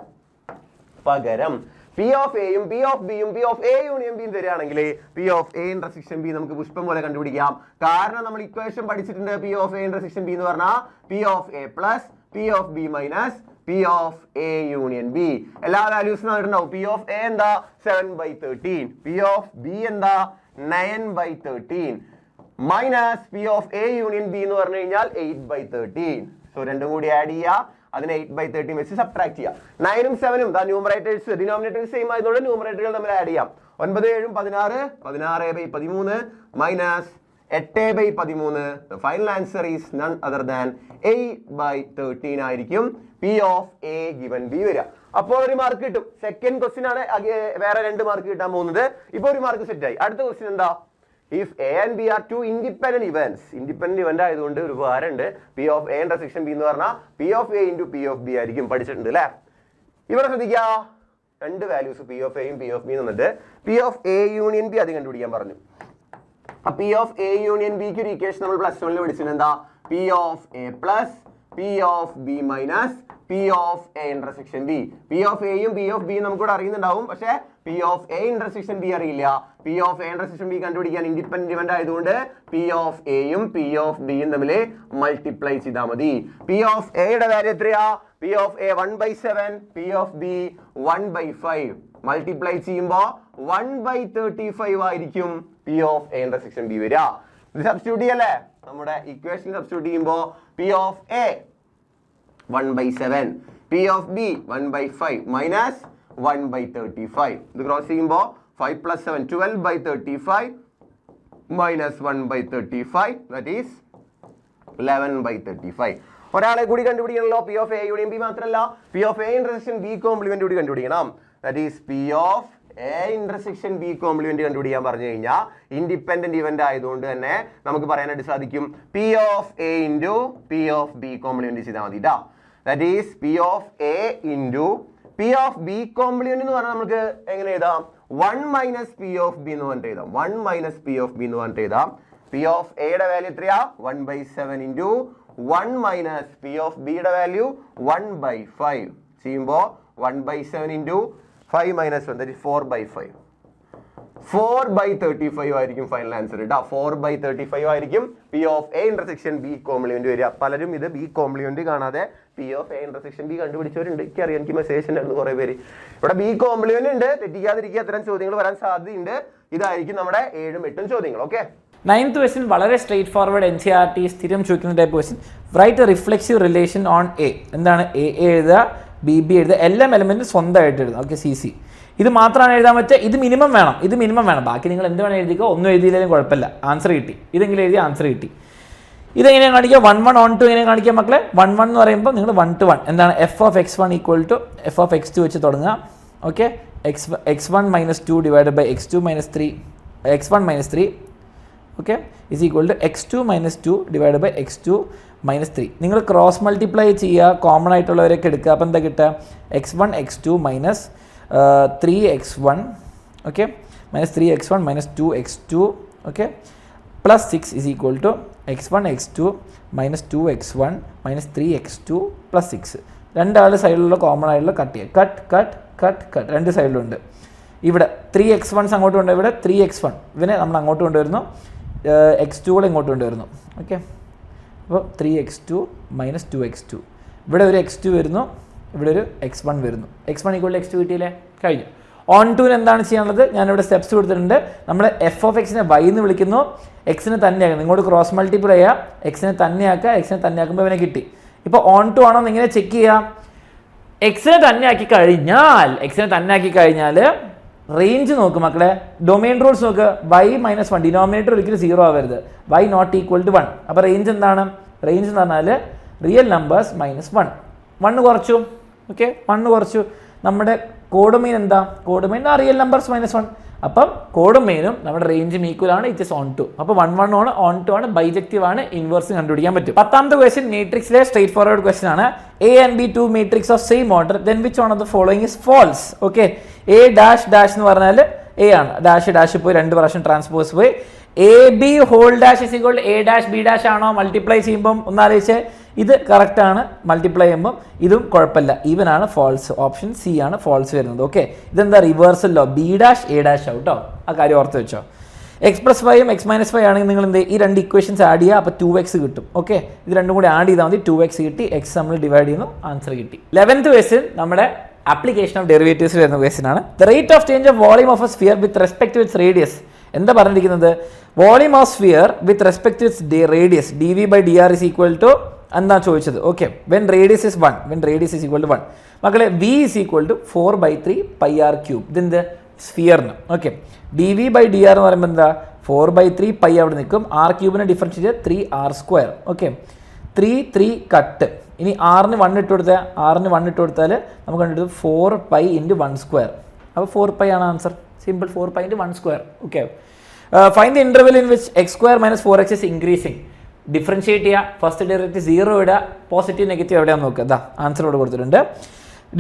പകരം P of A യും P of B യും P of A യൂണിയൻ ബിയും തരികയാണെങ്കിൽ P of A intersection B നമുക്ക് പുഷ്പം പോലെ കണ്ടുപിടിക്കാം. കാരണം നമ്മൾ ഇക്വേഷൻ പഠിച്ചിട്ടുണ്ട്. P of A intersection B എന്ന് പറഞ്ഞാൽ P of A plus P of B minus P of A union B. എല്ലാ വാല്യൂസും തന്നിട്ടുണ്ടാവും. P of A എന്താ? 7/13. P of B എന്താ? 9/13 minus P of A union B എന്ന് പറഞ്ഞു കഴിഞ്ഞാൽ 8/13. സോ രണ്ടും കൂടി ആഡ് ചെയ്യുക. അതിനെ 8/13 വെച്ച് സബ്ട്രാക്ട് ചെയ്യാം. 9ഉം 7ഉം ന്യൂമറേറ്റേഴ്സ് ഡിനോമിനേറ്റേഴ്സ് സെയിം ആയതുകൊണ്ട് ന്യൂമറേറ്ററുകൾ നമ്മൾ ആഡ് ചെയ്യാം. 9 7 16 16/13 minus 8/13. The final answer is none other than 8/13 ആയിരിക്കും P of A given B വരിക. അപ്പോൾ ഒരു മാർക്ക് കിട്ടും. സെക്കൻഡ് ക്വസ്റ്റ്യൻ ആണ് വേറെ 2 മാർക്ക് കിട്ടാൻ പോകുന്നത്. ഇപ്പോൾ ഒരു മാർക്ക് സെറ്റ് ആയി. അടുത്ത ക്വസ്റ്റ്യൻ എന്താ? If A and B are two independent events, independent event ആയതുകൊണ്ട് ഒരു ഉപകാരമുണ്ട്. P of A intersection B എന്ന് പറഞ്ഞാൽ P of A into P of B ആയിരിക്കും. പഠിച്ചിട്ടുണ്ട് അല്ലേ? ഇവിടെ ശ്രദ്ധിക്കുക, 2 വാല്യൂസ് P of A യും P of B എന്നിട്ട് P of A union B അത് കണ്ടുപിടിക്കാൻ പറഞ്ഞു. P of A union B ക്ക് ഒരു ഇക്വേഷൻ നമ്മൾ +1 പഠിച്ചിട്ടുണ്ട്. എന്താ? P of A plus P of B minus P of A intersection B. P of A യും P of B നമുക്കിവിടെ അറിയുന്നുണ്ടാവും. പക്ഷേ P of A intersection B അറിയില്ല. P of A intersection B കണ്ടുപിടിക്കാൻ ഇൻഡിപെൻഡന്റ് ഇവന്റ് ആയതുകൊണ്ട് P of A യും P of B യും തമ്മിൽ മൾട്ടിപ്ലൈ ചെയ്താൽ മതി. P of A യുടെ വാല്യൂ എത്രയാ? P of A 1/7, P of B 1/5. Multiply ചെയ്യുമ്പോൾ 1/35 ആയിരിക്കും P of A intersection B വരിക. ഇത് സബ്സ്റ്റിറ്റ്യൂട്ട് ചെയ്യല്ലേ, നമ്മുടെ ഇക്വേഷൻ സബ്സ്റ്റിറ്റ്യൂട്ട് ചെയ്യുമ്പോൾ P of A 1/7, P of B 1/5 minus 1/35. ഇത് ക്രോസ് ചെയ്യുമ്പോൾ 5 + 7 12/35 മൈനസ് 1/35 ദാറ്റ് ഈസ് 11/35. ഒരാളെ കൂടി കണ്ടുപിടിക്കണല്ലോ, പി ഓഫ് എയുടെയും ബി മാത്രമല്ല P of A intersection B complement കൂടി കണ്ടുപിടിക്കണം. That is P of A intersection B complement കണ്ടുപിടിക്കാൻ പറഞ്ഞു കഴിഞ്ഞാൽ ഇൻഡിപെൻഡന്റ് ഇവന്റ് ആയതുകൊണ്ട് തന്നെ നമുക്ക് പറയാനായിട്ട് സാധിക്കും P of A into P of B complement ചെയ്താൽ മതി ട്ടാ. That is P of A into P of B complement എന്ന് പറഞ്ഞാൽ നമുക്ക് എങ്ങനെ എഴുതാം, 1 മൈനസ് പി ഓഫ് ബി എന്ന് പറഞ്ഞിട്ട് എഴുതാം. 1 മൈനസ് പി ഓഫ് ബി എന്ന് പറഞ്ഞിട്ട് എഴുതാം. പി ഓഫ് എയുടെ വാല്യൂ എത്രയാ, 1/7 ഇൻറ്റു 1 മൈനസ് പി ഓഫ് ബിയുടെ വാല്യൂ 1/5 ചെയ്യുമ്പോൾ 1/7 ഇൻറ്റു 5 മൈനസ് 1 ദാറ്റ് ഈസ് 4/5. 4/35 ആയിരിക്കും ഫൈനൽ ആൻസർ കേട്ടോ. 4/35 ആയിരിക്കും P of A intersection B complement വരിക. പലരും ഇത് ബി കോംപ്ലിമെന്റ് കാണാതെ P of A intersection B കണ്ടുപിടിച്ചവരുണ്ട്. എനിക്കറിയാം, എനിക്ക് മെസ്സേജ് ഉണ്ടായിരുന്നു കുറെ പേര്. ഇവിടെ ബി കോംപ്ലിമെന്റ് ഉണ്ട്, തെറ്റിക്കാതിരിക്കുക. അത്തരം ചോദ്യങ്ങൾ വരാൻ സാധ്യതയുണ്ട്. ഇതായിരിക്കും നമ്മുടെ 7ഉം 8ഉം ചോദ്യങ്ങൾ. ഓക്കെ, 9th ക്വസ്റ്റ്യൻ വളരെ സ്ട്രേറ്റ് ഫോർവേഡ് NCERT സ്ഥിരം ചോദിക്കുന്ന type question. Write a reflexive relation on A. എന്താണ് എ എഴുതുക, ബി എഴുതുക, എല്ലാ എലമെന്റും സ്വന്തമായിട്ട് എഴുതുക. ഓക്കെ, CC ഇത് മാത്രമാണ് എഴുതാൻ പറ്റുക. ഇത് മിനിമം വേണം. ബാക്കി നിങ്ങൾ എന്ത് വേണം എഴുതിക്കോ, ഒന്നും എഴുതിയില്ലെങ്കിലും കുഴപ്പമില്ല, ആൻസർ കിട്ടി. ഇതെങ്കിലും എഴുതി ആൻസർ കിട്ടി. ഇതെങ്ങനെയാണ് കാണിക്കുക, 1 1 on 2 എങ്ങനെ കാണിക്കുക മക്കളെ. 1 1 എന്ന് പറയുമ്പോൾ നിങ്ങൾ 1 to 1 എന്താണ് F of x1 equal to F of x2 വെച്ച് തുടങ്ങുക. Okay, x1 - 2 divide by x2 - 3 x1 - 3 okay is equal to x2 - 2 divide by x2 - 3. നിങ്ങൾ ക്രോസ് മൾട്ടിപ്ലൈ ചെയ്യുക, കോമൺ ആയിട്ടുള്ളവരൊക്കെ എടുക്കുക. അപ്പോൾ എന്താ കിട്ടുക, x1 x2 minus 3x1 okay minus 3x1 minus 2x2 okay plus 6 is equal to x1 x2 minus 2x1 minus 3x2 plus 6. രണ്ടാളുടെ സൈഡിലുള്ള കോമൺ ആയിട്ടുള്ള കട്ട് ചെയ്യുക. കട്ട് രണ്ട് സൈഡിലുണ്ട്. ഇവിടെ 3x1 അങ്ങോട്ട് കൊണ്ടുവരും, ഇവിടെ 3x1 ഇവനെ നമ്മൾ അങ്ങോട്ട് കൊണ്ടുവരുന്നു, x2 കൂടെ ഇങ്ങോട്ട് കൊണ്ടുവരുന്നു. ഓക്കെ, അപ്പോൾ 3x2 മൈനസ് 2x2. ഇവിടെ ഒരു x2 വരുന്നു, ഇവിടെ ഒരു x1 വരുന്നു. x1 ഈക്വൽ x2 കിട്ടിയില്ലേ, കഴിഞ്ഞു. ഓൺ ടൂന് എന്താണ് ചെയ്യാനുള്ളത്, ഞാനിവിടെ സ്റ്റെപ്സ് കൊടുത്തിട്ടുണ്ട്. നമ്മൾ എഫ് ഓഫ് എക്സിനെ y എന്ന് വിളിക്കുന്നു, എക്സിനെ തന്നെയാക്കുന്നു. ഇങ്ങോട്ട് ക്രോസ് മൾട്ടിപ്ലൈ ചെയ്യുക, എക്സിനെ തന്നെയാക്കുമ്പോൾ ഇവനെ കിട്ടി. ഇപ്പോൾ ഓൺ ടു ആണോ എന്ന് ഇങ്ങനെ ചെക്ക് ചെയ്യാം. എക്സിനെ തന്നെയാക്കി കഴിഞ്ഞാൽ റേഞ്ച് നോക്ക് മക്കളെ, ഡൊമെയിൻ റൂൾസ് നോക്ക്. y - 1 ഡിനോമിനേറ്റർ ഒരിക്കലും 0 ആവരുത്. y not equal to 1. അപ്പോൾ റേഞ്ച് എന്താണ്, റേഞ്ച് എന്ന് പറഞ്ഞാൽ റിയൽ നമ്പേഴ്സ് -1. 1 കുറച്ചു. ഓക്കെ, 1 കുറച്ചു. നമ്മുടെ കോഡ് മെയിൻ എന്താ, കോഡ് മെയിൻ റിയൽ നമ്പേഴ്സ് -1. അപ്പം കോഡും മെയിനും നമ്മുടെ റേഞ്ചും ഈക്വൽ ആണ്. It is onto. അപ്പോൾ 1 1 ആണ്, ഓൺ ടു ആണ്, ബൈജക്റ്റീവ് ആണ്, ഇൻവേഴ്സ് കണ്ടുപിടിക്കാൻ പറ്റും. 10th ക്വസ്റ്റ്യൻ മാട്രിക്സിലെ സ്ട്രേറ്റ് ഫോർവേഡ് ക്വസ്റ്റ്യൻ ആണ്. A and B two matrix of same order, then which one of the following is false? Okay, A dash dash എന്ന് പറഞ്ഞാൽ A ആണ്, ഡാഷ് പോയി 2 പ്രാവശ്യം ട്രാൻസ്പോസ് പോയി. AB whole dash is equal to A dash B dash ആണോ, മൾട്ടിപ്ലൈ ചെയ്യുമ്പം ഒന്നാലോചിച്ച് ഇത് കറക്റ്റ് ആണ്, മൾട്ടിപ്ലൈ ചെയ്യുമ്പം ഇതും കുഴപ്പമില്ല, ഈവൻ ആണ്, ഫോൾസ്. ഓപ്ഷൻ സി ആണ് ഫോൾസ് വരുന്നത്. ഓക്കെ, ഇതെന്താ റിവേഴ്സല്ലോ, B dash A dash ആവും കേട്ടോ, ആ കാര്യം ഓർത്ത് വെച്ചോ. x + 5 x - 5 ആണെങ്കിൽ നിങ്ങൾ എന്ത് ഈ 2 ഇക്വേഷൻസ് ആഡ് ചെയ്യുക, അപ്പോൾ 2x കിട്ടും. ഓക്കെ, ഇത് രണ്ടും കൂടി ആഡ് ചെയ്താൽ മതി, 2x കിട്ടി, x നമ്മൾ ഡിവൈഡ് ചെയ്യുന്നു, ആൻസർ കിട്ടി. 11th ക്വസ്റ്റ്യൻ നമ്മുടെ ആപ്ലിക്കേഷൻ ഓഫ് ഡെറിവേറ്റീവ്സ് വരുന്ന ക്വസ്റ്റ്യൻ ആണ്. The rate of change of volume of a sphere with respect to its radius. എന്താ പറഞ്ഞിരിക്കുന്നത്, volume of sphere with respect to its radius dv/dr is equal to എന്താ ചോദിച്ചത്. Okay, when radius is 1, equal to 1 മക്കളെ, v is equal to 4/3 πr³. ഇതെന്ത്, സ്ഫിയറിന്. ഓക്കെ, dv/dr എന്ന് പറയുമ്പോൾ എന്താ, 4/3 π അവിടെ നിൽക്കും, r³ differentiate 3r². Okay, 3 cut. ഇനി ആറിന് 1 ഇട്ട് കൊടുത്താൽ നമുക്ക് കണ്ടിട്ട് 4π × 1². അപ്പോൾ 4π ആണ് answer, simple. 4π × 1². Okay, find the interval in which x² - 4x is increasing. Differentiate ചെയ്യുക, ഫസ്റ്റ് ഡെറിവേറ്റീവ് 0 ഇടുക, പോസിറ്റീവ് നെഗറ്റീവ് എവിടെയാണെന്ന് നോക്കുക. അതാ ആൻസർ ഇവിടെ കൊടുത്തിട്ടുണ്ട്.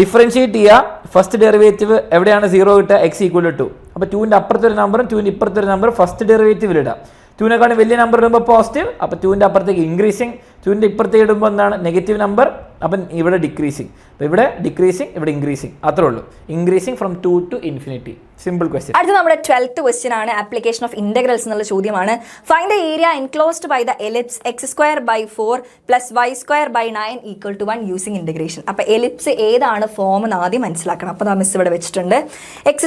ഡിഫറൻഷിയേറ്റ് ചെയ്യുക, ഫസ്റ്റ് ഡെറിവേറ്റീവ് എവിടെയാണ് 0 ഇട്ടുക, x ഈക്വൽ ടു 2. അപ്പോൾ 2ൻ്റെ അപ്പുറത്തൊരു നമ്പറും 2ൻ്റെ ഇപ്പുറത്തൊരു നമ്പർ ഫസ്റ്റ് ഡെറിവേറ്റീവിൽ ഇടുക. 2നെക്കാളും വലിയ നമ്പർ ഇടുമ്പോൾ പോസിറ്റീവ്, അപ്പോൾ 2ൻ്റെ അപ്പുറത്തേക്ക് ഇൻക്രീസിങ്, 2ൻ്റെ ഇപ്പുറത്തേക്ക് ഇടുമ്പോൾ എന്താണ് നെഗറ്റീവ് നമ്പർ, അപ്പം ഇവിടെ ഡിക്രീസിങ്. അപ്പോൾ ഇവിടെ ഡിക്രീസിങ്, ഇവിടെ ഇൻക്രീസിങ്, അത്രേ ഉള്ളൂ. Increasing from 2 to infinity. Simple question. അടുത്ത നമ്മുടെ 12th ക്വസ്റ്റ്യൻ ആണ്, ആപ്ലിക്കേഷൻ ഓഫ് ഇന്റഗ്രൽസ് എന്നുള്ള ചോദ്യമാണ്. Find the area enclosed by the ellipse x² / 4 + y² / 9 = 1 using integration. അപ്പോൾ എലിപ്സ് ഏതാണ് ഫോം എന്ന് ആദ്യം മനസ്സിലാക്കണം. അപ്പോൾ മിസ് ഇവിടെ വെച്ചിട്ടുണ്ട്. x²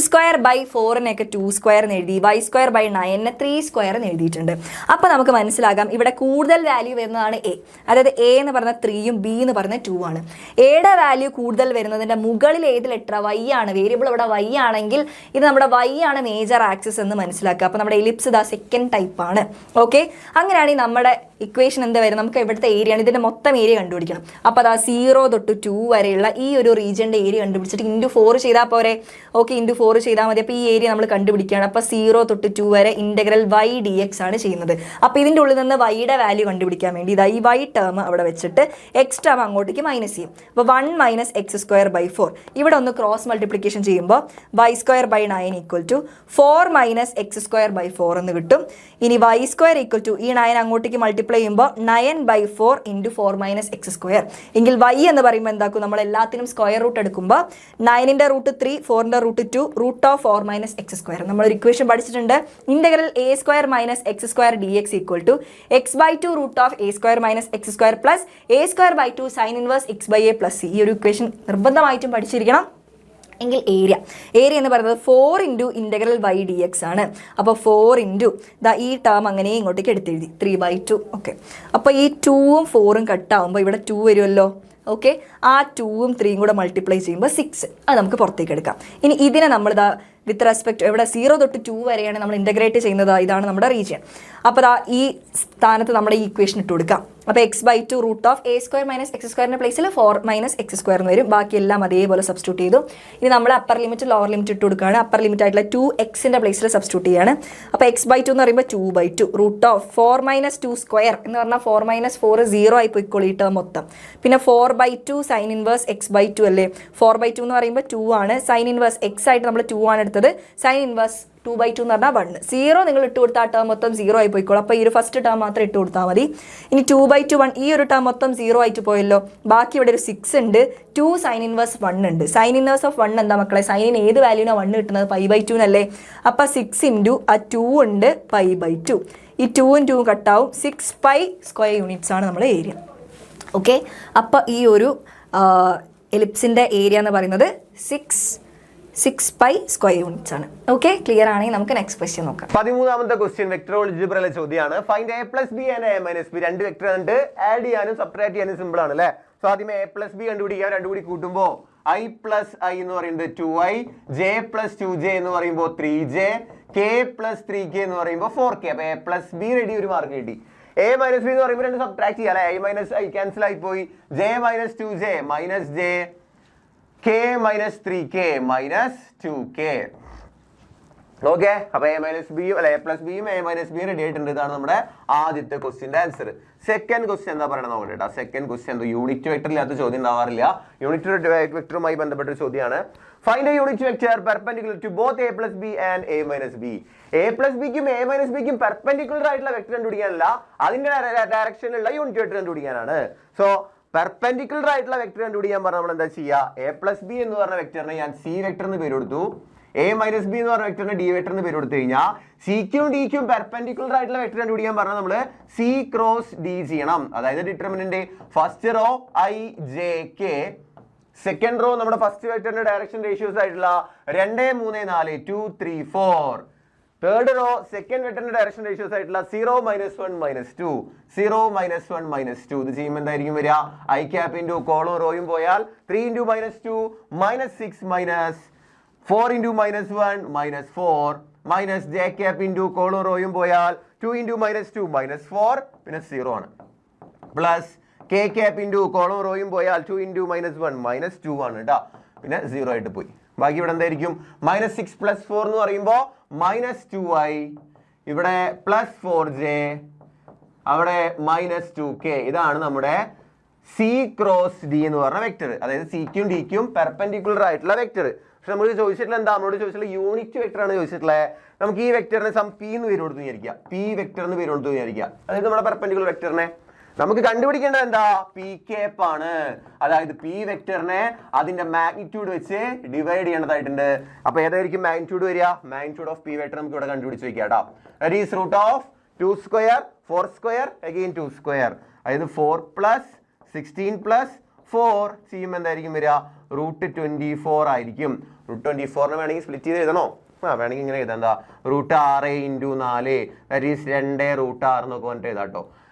/ 4 2² എന്ന് എഴുതി, y² / 9 3² എന്ന് എഴുതിയിട്ടുണ്ട്. അപ്പോൾ നമുക്ക് മനസ്സിലാകാം ഇവിടെ കൂടുതൽ വാല്യൂ വരുന്നതാണ് എ, അതായത് എ എന്ന് പറഞ്ഞാൽ 3യും ബി എന്ന് പറഞ്ഞാൽ 2 ആണ്. എയുടെ വാല്യൂ കൂടുതൽ വരുന്നതിൻ്റെ മുകളിൽ ഏത് ലെറ്റർ y ആണ്, വേരിയബിൾ ഇവിടെ y ആണെങ്കിൽ ഇത് നമ്മുടെ y ആണ് മേജർ ആക്സിസ് എന്ന് മനസ്സിലാക്കുക. അപ്പോൾ നമ്മുടെ എലിപ്സ് ഇതാ സെക്കൻഡ് ടൈപ്പ് ആണ്. ഓക്കെ, അങ്ങനെയാണെങ്കിൽ നമ്മുടെ ഇക്വേഷൻ എന്താ വരും, നമുക്ക് ഇവിടുത്തെ ഏരിയ ആണ്, ഇതിൻ്റെ മൊത്തം ഏരിയ കണ്ടുപിടിക്കണം. അപ്പോൾ അതാ 0 തൊട്ട് 2 വരെയുള്ള ഈ ഒരു റീജിയൻ്റെ ഏരിയ കണ്ടുപിടിച്ചിട്ട് × 4 ചെയ്താൽ പോരെ. ഓക്കെ, × 4 ചെയ്താൽ മതി. അപ്പോൾ ഈ ഏരിയ നമ്മൾ കണ്ടുപിടിക്കുകയാണ്. അപ്പോൾ 0 തൊട്ട് 2 വരെ ഇൻ്റഗ്രൽ y dx ആണ് ചെയ്യുന്നത്. അപ്പോൾ ഇതിൻ്റെ ഉള്ളിൽ നിന്ന് y-യുടെ വാല്യൂ കണ്ടുപിടിക്കാൻ വേണ്ടി ഇതാ ഈ y ടേം അവിടെ വെച്ചിട്ട് x ടേം അങ്ങോട്ടേക്ക് മൈനസ് ചെയ്യും. അപ്പോൾ 1 - x² / 4 ഇവിടെ ഒന്ന് ക്രോസ് മൾട്ടിപ്ലിക്കേഷൻ ചെയ്യുമ്പോൾ y² / 9 = 4 - x² / 4 എന്ന് കിട്ടും. ഇനി y² = ഈ 9 അങ്ങോട്ടേക്ക് മൾട്ടിപ്ലൈ ചെയ്യുമ്പോൾ 9/4 × 4 - x². എങ്കിൽ y എന്ന് പറയുമ്പോൾ എന്താക്കും, നമ്മൾ എല്ലാത്തിനും സ്ക്വയർ റൂട്ട് എടുക്കുമ്പോൾ 9ൻ്റെ റൂട്ട് 3, 4ൻ്റെ റൂട്ട് 2, √4 - x². നമ്മളൊരു ഇക്വേഷൻ പഠിച്ചിട്ടുണ്ട്. Integral a² - x² dx = x/2 √a² - x² + a²/2 sin inverse x/a + c. ഈ ഒരു ഇക്വേഷൻ നിർബന്ധമായിട്ടും പഠിച്ചിരിക്കണം. എങ്കിൽ ഏരിയ എന്ന് പറയുന്നത് 4 × ഇൻ്റഗ്രൽ y dx ആണ്. അപ്പോൾ 4 × ഈ ടേം അങ്ങനെ ഇങ്ങോട്ടേക്ക് എടുത്തെഴുതി 3/2. ഓക്കെ, അപ്പോൾ ഈ 2ഉം 4ഉം കട്ടാവുമ്പോൾ ഇവിടെ 2 വരുമല്ലോ. ഓക്കെ, ആ 2ഉം 3ഉം കൂടെ മൾട്ടിപ്ലൈ ചെയ്യുമ്പോൾ 6, അത് നമുക്ക് പുറത്തേക്ക് എടുക്കാം. ഇനി ഇതിനെ നമ്മളിതാ വിത്ത് റെസ്പെക്ട് ഇവിടെ 0 തൊട്ട് 2 വരെയാണ് നമ്മൾ ഇൻ്റഗ്രേറ്റ് ചെയ്യുന്നത്. ഇതാണ് നമ്മുടെ റീജിയൻ. അപ്പോൾ ഈ സ്ഥാനത്ത് നമ്മുടെ ഈ ഇക്വേഷൻ ഇട്ട് കൊടുക്കാം. അപ്പോൾ x/2 √a² - x² പ്ലേസിൽ 4 - x² എന്ന് വരും. ബാക്കിയെല്ലാം അതേപോലെ സബ്സ്റ്റിറ്റ്യൂട്ട് ചെയ്തു. ഇനി നമ്മൾ അപ്പർ ലിമിറ്റ് ലോവർ ലിമിറ്റ് ഇട്ട് കൊടുക്കുകയാണ്. അപ്പർ ലിമിറ്റ് ആയിട്ടുള്ള 2x പ്ലേസിൽ സബ്സ്റ്റിറ്റ്യൂട്ട് ചെയ്യാണ്. അപ്പോൾ x/2 എന്ന് പറയുമ്പോൾ 2/2 √4 - 2² എന്ന് പറഞ്ഞാൽ 4 - 4 0 ആയി പോയിക്കോളൂ ഈ ടേം മൊത്തം. പിന്നെ 4/2 sin inverse x/2 അല്ലേ. 4/2 എന്ന് പറയുമ്പോൾ 2 ആണ്. sin inverse x ആയിട്ട് നമ്മൾ 2 ആണ് എടുത്തത്. sin inverse 2/2 എന്ന് പറഞ്ഞാൽ 1. 0 നിങ്ങൾ ഇട്ട് കൊടുത്താൽ ആ ടേം മൊത്തം 0 ആയി പോയിക്കോളും. അപ്പോൾ ഈ ഒരു ഫസ്റ്റ് ടേം മാത്രം ഇട്ട് കൊടുത്താൽ മതി. ഇനി 2/2 1, ഈ ഒരു ടേം മൊത്തം 0 ആയിട്ട് പോയല്ലോ. ബാക്കി ഇവിടെ ഒരു 6 ഉണ്ട്, 2 sin inverse 1 ഉണ്ട്. sin inverse of 1 എന്താ മക്കളെ, സൈനിന് ഏത് വാല്യൂനാണ് 1 കിട്ടുന്നത്, π/2 അല്ലേ. അപ്പോൾ 6 × ആ 2 ഉണ്ട് π/2. ഈ 2ഉം 2ഉം കട്ടാവും. 6π² യൂണിറ്റ്സ് ആണ് നമ്മുടെ ഏരിയ. ഓക്കെ, അപ്പോൾ ഈ ഒരു എലിപ്സിൻ്റെ ഏരിയ എന്ന് പറയുന്നത് 6π² യൂണിറ്റ്സ് ആണ്. ഓക്കെ, ക്ലിയർ ആണെങ്കിൽ നമുക്ക് നെക്സ്റ്റ് ക്വസ്റ്റ്യൻ നോക്കാം. 13ാമത്തെ ക്വസ്റ്റ്യൻ വെക്ടർ ഓൾജിബ്രയിലെ ചോദ്യമാണ്. Find a + b and a - b. രണ്ട് വെക്ടർ ഉണ്ട്, ആഡ് ചെയ്യാനും സബ്ട്രാക്ട് ചെയ്യാനും സിമ്പിൾ ആണ് അല്ലേ. സോ ആദ്യം a + b കണ്ടുപിടിക്കാം. രണ്ടും കൂടി കൂട്ടുമ്പോൾ i + i എന്ന് പറയുന്നത് 2i, j + 2j എന്ന് പറയുമ്പോൾ 3j, k + 3k എന്ന് പറയുമ്പോൾ 4k. അപ്പോൾ a + b റെഡി, ഒരു മാർക്ക് കിട്ടി. a - b എന്ന് പറയുമ്പോൾ രണ്ട് സബ്ട്രാക്ട് ചെയ്യാം അല്ലേ. i - i ക്യാൻസൽ ആയി പോയി. j - 2j - j, k - 3k - 2k. Okay, അപ്പൊ a - b അല്ലെ a + b a - b ready ആയിട്ടുണ്ട്. ഇതാണ് നമ്മുടെ ആദ്യത്തെ ക്വസ്റ്റ്യന്റെ ആൻസർ. സെക്കൻഡ് ക്വസ്റ്റ്യൻ എന്താ പറയുന്നത് നോക്കട്ടെ. സെക്കൻഡ് ക്വസ്റ്റ്യൻ എന്തോ യൂണിറ്റ് വെക്ടർ ഇല്ലാത്ത ചോദ്യം ഉണ്ടാവാറില്ല. യൂണിറ്റ് വെക്ടറുമായി ബന്ധപ്പെട്ട ഒരു ചോദ്യമാണ്. Find a unit vector perpendicular to both a + b and a - b. a + bക്കും a - bക്കും പെർപെൻഡിക്കുലർ ആയിട്ടുള്ള വെക്ടർ കണ്ടുപിടിക്കാനല്ല, അതിന്റെ ഡയറക്ഷനിലുള്ള യൂണിറ്റ് വെക്ടർ കണ്ടുപിടിക്കാനാണ്. സോ പെർപെൻഡിക്കുലർ ആയിട്ടുള്ള വെക്ടർ കണ്ടുപിടിക്കാൻ പറഞ്ഞാൽ നമ്മൾ എന്താ ചെയ്യുക, a + b എന്ന് പറഞ്ഞ വെക്ടറിനെ ഞാൻ c വെക്ടർ എന്ന് പേര് കൊടുത്തു, a - b എന്ന് പറഞ്ഞ വെക്ടറിനെ d വെക്ടർ എന്ന് പേര് കൊടുത്തു കഴിഞ്ഞാൽ സിക്കും ഡിക്കും പെർപെൻഡിക്കുലർ ആയിട്ടുള്ള വെക്ടർ കണ്ടുപിടിക്കാൻ പറഞ്ഞാൽ നമ്മൾ c × d ചെയ്യണം. അതായത് determinant first row i j k, second row നമ്മുടെ ഫസ്റ്റ് വെക്ടറിന്റെ ഡയറക്ഷൻ റേഷ്യോസ് ആയിട്ടുള്ള 2 3 4 2 3 4, തേർഡ് റോ സെക്കൻഡ് വെക്ടറിന്റെ ഡയറക്ഷൻ റേഷ്യോസ് ആയിട്ടുള്ള 0 - 1 - 2 0 - 1 - 2. ഇത് ചെയ്യുമ്പോൾ എന്തായിരിക്കും വരിക, i ക്യാപ് ഇൻറ്റു കോളും റോയും പോയാൽ 3 × -2 -6 4 × -1 -4 j ക്യാപ് ഇൻറ്റു കോളും റോയും പോയാൽ 2 × -2 -4 പിന്നെ 0 ആണ്, പ്ലസ് k ക്യാപ് ഇൻറ്റു കോളും റോയും പോയാൽ 2 × -1 -2 ആണ് കേട്ടോ, പിന്നെ 0 ആയിട്ട് പോയി. ബാക്കി ഇവിടെ എന്തായിരിക്കും, -6 + 4 എന്ന് പറയുമ്പോൾ -2i, ഇവിടെ +4j, അവിടെ -2k. ഇതാണ് നമ്മുടെ c × d എന്ന് പറഞ്ഞ വെക്ടർ. അതായത് സിക്കും ഡിക്കും പെർപെൻഡിക്കുലർ ആയിട്ടുള്ള വെക്ടർ. പക്ഷെ നമ്മൾ ചോദിച്ചിട്ടുള്ള എന്താ, നമ്മളോട് ചോദിച്ചിട്ടുള്ള യൂണിറ്റ് വെക്ടർ ആണ് ചോദിച്ചിട്ടുള്ളത്. നമുക്ക് ഈ വെക്ടറിനെ സം p എന്ന് പേര് കൊടുത്തു വിചാരിക്കുക, p വെക്ടർ എന്ന് പേര് കൊടുത്തു വിചാരിക്കുക. അതായത് നമ്മുടെ പെർപെൻഡിക്കുലർ വെക്ടറിനെ നമുക്ക് കണ്ടുപിടിക്കേണ്ടത് എന്താ? പി കേപ്പ് ആണ്. അതായത് പി വെക്ടറിനെ അതിന്റെ മാഗ്നിറ്റ്യൂഡ് വെച്ച് ഡിവൈഡ് ചെയ്യേണ്ടതായിട്ടുണ്ട്. അപ്പൊ ഏതായിരിക്കും മാഗ്നിറ്റ്യൂഡ് വരിക? മാഗ്നിറ്റ്യൂഡ് ഓഫ് പി വെക്ടർ നമുക്ക് ഇവിടെ കണ്ടുപിടിച്ച് വെക്കാം കേട്ടോ. That is root of 2 square 4 square again 2 square. അതായത് 4 പ്ലസ് 16 പ്ലസ് 4 ചെയ്യുമ്പോൾ എന്തായിരിക്കും വരിക? റൂട്ട് 24 ആയിരിക്കും. റൂട്ട് 24 വേണമെങ്കിൽ സ്പ്ലിറ്റ് ചെയ്ത് എഴുതണോ? വേണമെങ്കിൽ ഇങ്ങനെ എഴുതാം. എന്താ? റൂട്ട് 6 × 4 ദാറ്റ് ഈസ് 2 റൂട്ട് 6 എന്നൊക്കെ പറഞ്ഞിട്ട് എഴുതാം കേട്ടോ.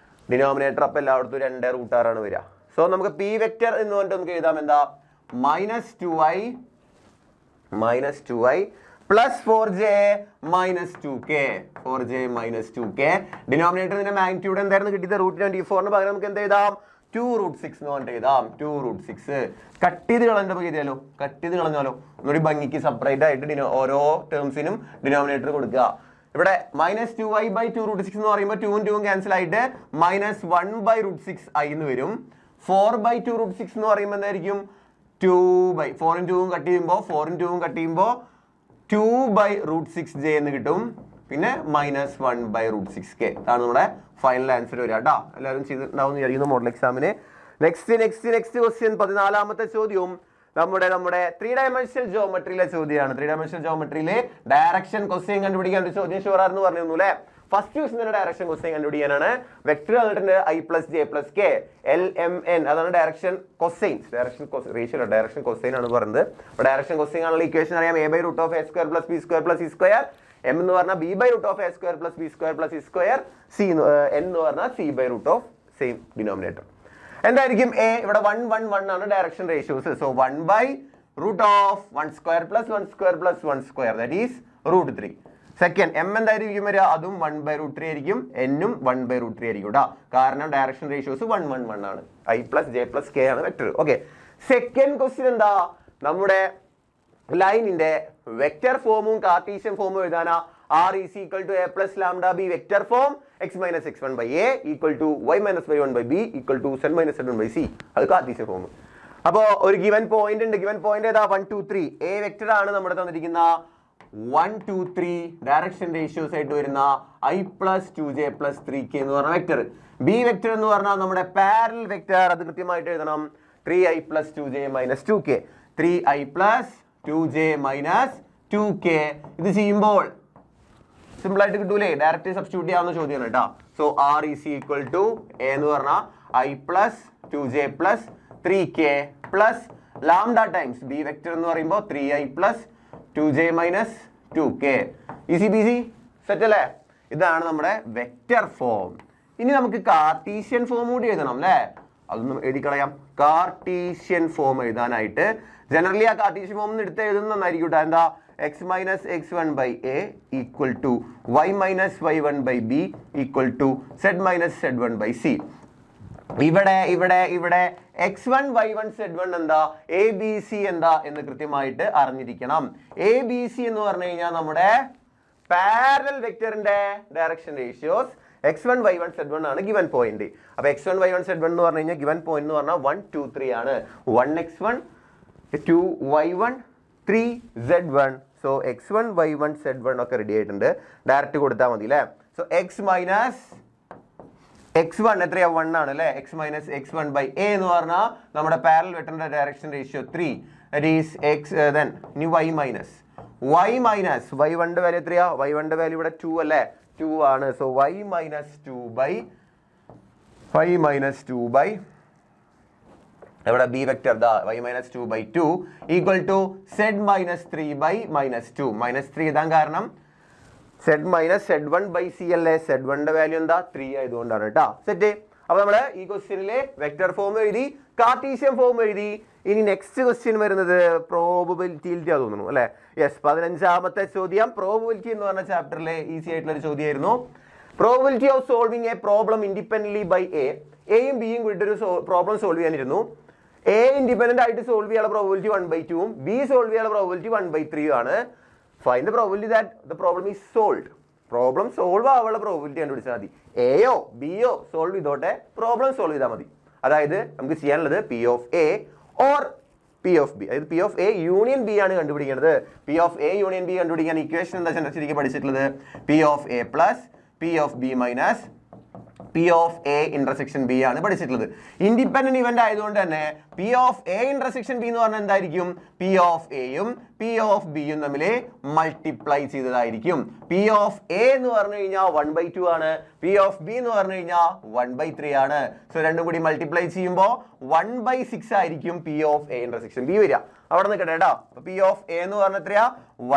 ഡിനോമിനേറ്റർ അപ്പം എല്ലായിടത്തും 2 റൂട്ട് 6 ആണ് വരിക. സോ നമുക്ക് പി വെക്ടർ എന്ന് പറഞ്ഞിട്ട് നമുക്ക് എഴുതാം എന്താ? -2i plus 4j minus 2k. 4j minus 2k. ഡിനോമിനേറ്ററിന്റെ മാഗ്നിറ്റ്യൂഡ് എന്തായിരുന്നു കിട്ടിയത്? റൂട്ട് 24 പകരം നമുക്ക് എന്ത് എഴുതാം? 2 റൂട്ട് 6 എന്ന് പറഞ്ഞിട്ട് എഴുതാം. 2 റൂട്ട് 6 കട്ട് ചെയ്ത് കളഞ്ഞ എഴുതിയാലോ? കട്ട് ചെയ്ത് കളഞ്ഞാലോ? ഒന്നുകൂടി ഭംഗിക്ക് സെപ്പറേറ്റ് ആയിട്ട് ഓരോ ടേംസിനും ഡിനോമിനേറ്റർ കൊടുക്കുക. ഇവിടെ -2i/2 റൂട്ട് 6 എന്ന് പറയുമ്പോൾ 2 ഉം 2 ഉം ക്യാൻസൽ ആയിട്ട് -1/√6i എന്ന് വരും. 4/2 റൂട്ട് 6 എന്ന് പറയുമ്പോൾ എന്തായിരിക്കും? 4 ഉം 2 ഉം കട്ട് ചെയ്യുമ്പോൾ 2/√6j എന്ന് കിട്ടും. പിന്നെ -1/√6k. അതാണ് നമ്മുടെ ഫൈനൽ ആൻസർ വരിക കേട്ടോ. എല്ലാവരും ചെയ്തിട്ടുണ്ടാവും വിചാരിക്കുന്നു മോഡൽ എക്സാമിന്. നെക്സ്റ്റ് ക്വസ്റ്റ്യൻ 14ാമത്തെ ചോദ്യവും നമ്മുടെ 3 ഡയമെൻഷണൽ ജോമെട്രിയിലെ ചോദ്യമാണ്. 3 ഡയമെൻഷണൽ ജോമെട്രിയിലെ ഡയറക്ഷൻ ക്വസ്റ്റ്യൻ കണ്ടുപിടിക്കാൻ ഒരു ചോദ്യം ഷുവറാണെന്ന് പറഞ്ഞിരുന്നു അല്ലേ? ഫസ്റ്റ് ക്വസ്റ്റ്യൻ ഡയറക്ഷൻ ക്വസ്റ്റ്യൻ കണ്ടുപിടിക്കാനാണ്. വെക്ടർ തന്നിട്ടുണ്ട് i+j+k LMN. അതാണ് ഡയറക്ഷൻ കൊസൈൻസ്. ഡയറക്ഷൻ കൊസൈൻ ആണ് പറയുന്നത്. അപ്പോൾ ഡയറക്ഷൻ കൊസൈൻ ആണുള്ള ഇക്വേഷൻ അറിയാം. a/√a² + b² + c². m എന്ന് പറഞ്ഞാൽ b/√a² + b² + c². c n എന്ന് പറഞ്ഞാൽ c/√ സെയിം ഡിനോമിനേറ്റർ. എന്തായിരിക്കും a? ഇവിടെ 1 1 1 ആണ് direction ratios. So 1/√1² + 1² + 1². That is √3. Second m എന്തായിരിക്കും വരിക? അതും 1/√3 ആയിരിക്കും. n-ഉം 1/√3 ആയിരിക്കും കേട്ടോ. കാരണം ഡയറക്ഷൻ റേഷ്യോസ് 1 1 1 ആണ്. i+j+k ആണ് വെക്ടർ. ഓക്കെ. സെക്കൻഡ് ക്വസ്റ്റ്യൻ എന്താ? നമ്മുടെ ലൈനിന്റെ വെക്ടർ ഫോമും കാർട്ടീഷ്യൻ ഫോമും എഴുതാനാ. r is equal to a plus lambda b vector form x minus x1 by a equal to y minus y1 by b equal to z minus z1 by c. അത് കാർട്ടീഷ്യൻ ഫോം. അപ്പോൾ ഒരു ഗിവൻ പോയിന്റ് ഉണ്ട്. ഗിവൻ പോയിന്റ് ഏതാ? 1 2 3. a വെക്ടർ ആണ് നമ്മുടെ തന്നിരിക്കുന്ന 1 2 3 ഡയറക്ഷൻ റേഷ്യോസ് ആയിട്ട് വരുന്ന i+2j + 3k എന്ന് പറഞ്ഞ വെക്ടർ. ബി വെക്ടർ എന്ന് പറഞ്ഞാൽ നമ്മുടെ പാരലൽ വെക്ടർ. അത് കൃത്യമായിട്ട് എഴുതണം. 3i + 2j - 2k. 3i + 2j - 2k. ഇത് ചെയ്യുമ്പോൾ സിമ്പിൾ ആയിട്ട് കിട്ടൂലേ? ഡയറക്റ്റ് സബ്സ്റ്റിറ്റ്യൂട്ട് ചെയ്യാവുന്ന ചോദ്യമാണ് കേട്ടോ. So r is equal to a എന്ന് പറഞ്ഞാൽ i + 2j + 3k plus lambda times B vector എന്ന് പറയുമ്പോൾ 3i + 2j - 2k. Easy BC set അല്ലേ? ഇതാണ് നമ്മുടെ വെക്ടർ ഫോം. ഇനി നമുക്ക് കാർട്ടീഷ്യൻ ഫോം കൂടി എഴുതണം അല്ലേ? അതൊന്നും എഴുതിക്കളയാം. കാർട്ടീഷ്യൻ ഫോം എഴുതാനായിട്ട് ജനറലി ആ കാർട്ടീഷ്യൻ ഫോം എടുത്ത് എഴുതുന്ന നന്നായിരിക്കും കേട്ടോ. എന്താ? x - x1 by a equal to y - y1 by b equal to z - z1 by c. ഇവിടെ x1 y1 z1 എന്താ? a b c എന്താ എന്ന് കൃത്യമായിട്ട് അറിഞ്ഞിരിക്കണം. a b c എന്ന് പറഞ്ഞു കഴിഞ്ഞാൽ നമ്മുടെ പാരലൽ വെക്ടറിന്റെ direction ratios x1 y1 z1 ആണ് ഗിവൻ പോയിന്റ്. അപ്പൊ x1 y1 z1 എന്ന് പറഞ്ഞു കഴിഞ്ഞാൽ ഗിവൻ പോയിന്റ് എന്ന് പറഞ്ഞാൽ 1 2 3 ആണ്. 1x1 2y1 3z1. So x1 y1 z1 ഒക്കെ റെഡി ആയിട്ടുണ്ട്. ഡയറക്റ്റ് കൊടുത്താൽ മതി അല്ലേ? സോ x - x1 എത്രയാ? 1 ആണ് അല്ലേ? x - x1 by a എന്ന് പറഞ്ഞാൽ നമ്മുടെ പാരലൽ വെക്ടറിന്റെ direction ratio 3. That is x then ഇനി y y1 ന്റെ വാല്യൂ എത്രയാ? y1 ന്റെ വാല്യൂ ഇവിടെ 2 അല്ലേ? 2 ആണ്. സോ y - 2 by ഇവിടെ b വെക്ടർ ദാ y - 2 by 2 equal to z - 3 by -2. -3 ഇതാൻ കാരണം z - z1 by c അല്ലേ? z1 ന്റെ വാല്യൂ എന്താ? 3 ആയതുകൊണ്ടാണ് കേട്ടോ. സെറ്റ്. അപ്പൊ നമ്മള് ഈ ക്വസ്റ്റ്യനിലെ വെക്ടർ ഫോം എഴുതി, കാർട്ടീഷ്യൻ ഫോം എഴുതി. ഇനി നെക്സ്റ്റ് ക്വസ്റ്റ്യൻ വരുന്നത് പ്രോബബിലിറ്റിയിലേക്ക് തോന്നുന്നു അല്ലെ? യെസ്. 15ാമത്തെ ചോദ്യം പ്രോബബിലിറ്റി എന്ന് പറഞ്ഞ ചാപ്റ്ററിലെ ഈസി ആയിട്ടുള്ള ഒരു ചോദ്യമായിരുന്നു. Probability of solving a problem independently by എയും ബിയും കൂടി ഒരു പ്രോബ്ലം സോൾവ് ചെയ്യാനിരുന്നു. എ ഇൻഡിപെൻഡന്റ് ആയിട്ട് സോൾവ് ചെയ്യാനുള്ള പ്രോബബിലിറ്റി 1/2 ഉം ബി സോൾവ് ചെയ്യാനുള്ള പ്രോബബിലിറ്റി 1/3 ആണ്. Find the probability that the problem is solved. Problem solve ആവാനുള്ള പ്രോബബിലിറ്റി കണ്ടുപിടിച്ചാൽ മതി. എയോ ബിയോ സോൾവ് ചെയ്തോട്ടെ, പ്രോബ്ലം സോൾവ് ചെയ്താൽ മതി. അതായത് നമുക്ക് ചെയ്യാനുള്ളത് P of A or P of B. അതായത് P of A union B ആണ് കണ്ടുപിടിക്കേണ്ടത്. P of A union B കണ്ടുപിടിക്കാൻ ഇക്വേഷൻ എന്താ ശരിക്കും പഠിച്ചിട്ടുള്ളത്? P of A plus P of B minus P of A intersection B ആണ് പഠിച്ചിട്ടുള്ളത്. ഇൻഡിപെൻഡന്റ് ഇവന്റ് ആയതുകൊണ്ട് തന്നെ P of A intersection B എന്ന് പറഞ്ഞാൽ എന്തായിരിക്കും? പി ഓഫ് എയും പി ഓഫ് ബിയും തമ്മിൽ മൾട്ടിപ്ലൈ ചെയ്തതായിരിക്കും. പി ഓഫ് എ എന്ന് പറഞ്ഞു കഴിഞ്ഞാൽ 1/2 ആണ്, പി ഓഫ് ബി എന്ന് പറഞ്ഞു കഴിഞ്ഞാൽ 1/3 ആണ്. സോ രണ്ടും കൂടി മൾട്ടിപ്ലൈ ചെയ്യുമ്പോൾ 1/6 ആയിരിക്കും P of A intersection B വരിക. അവിടെ നിൽക്കട്ടെ കേട്ടോ. പി ഓഫ് എ എന്ന് പറഞ്ഞ എത്രയാ?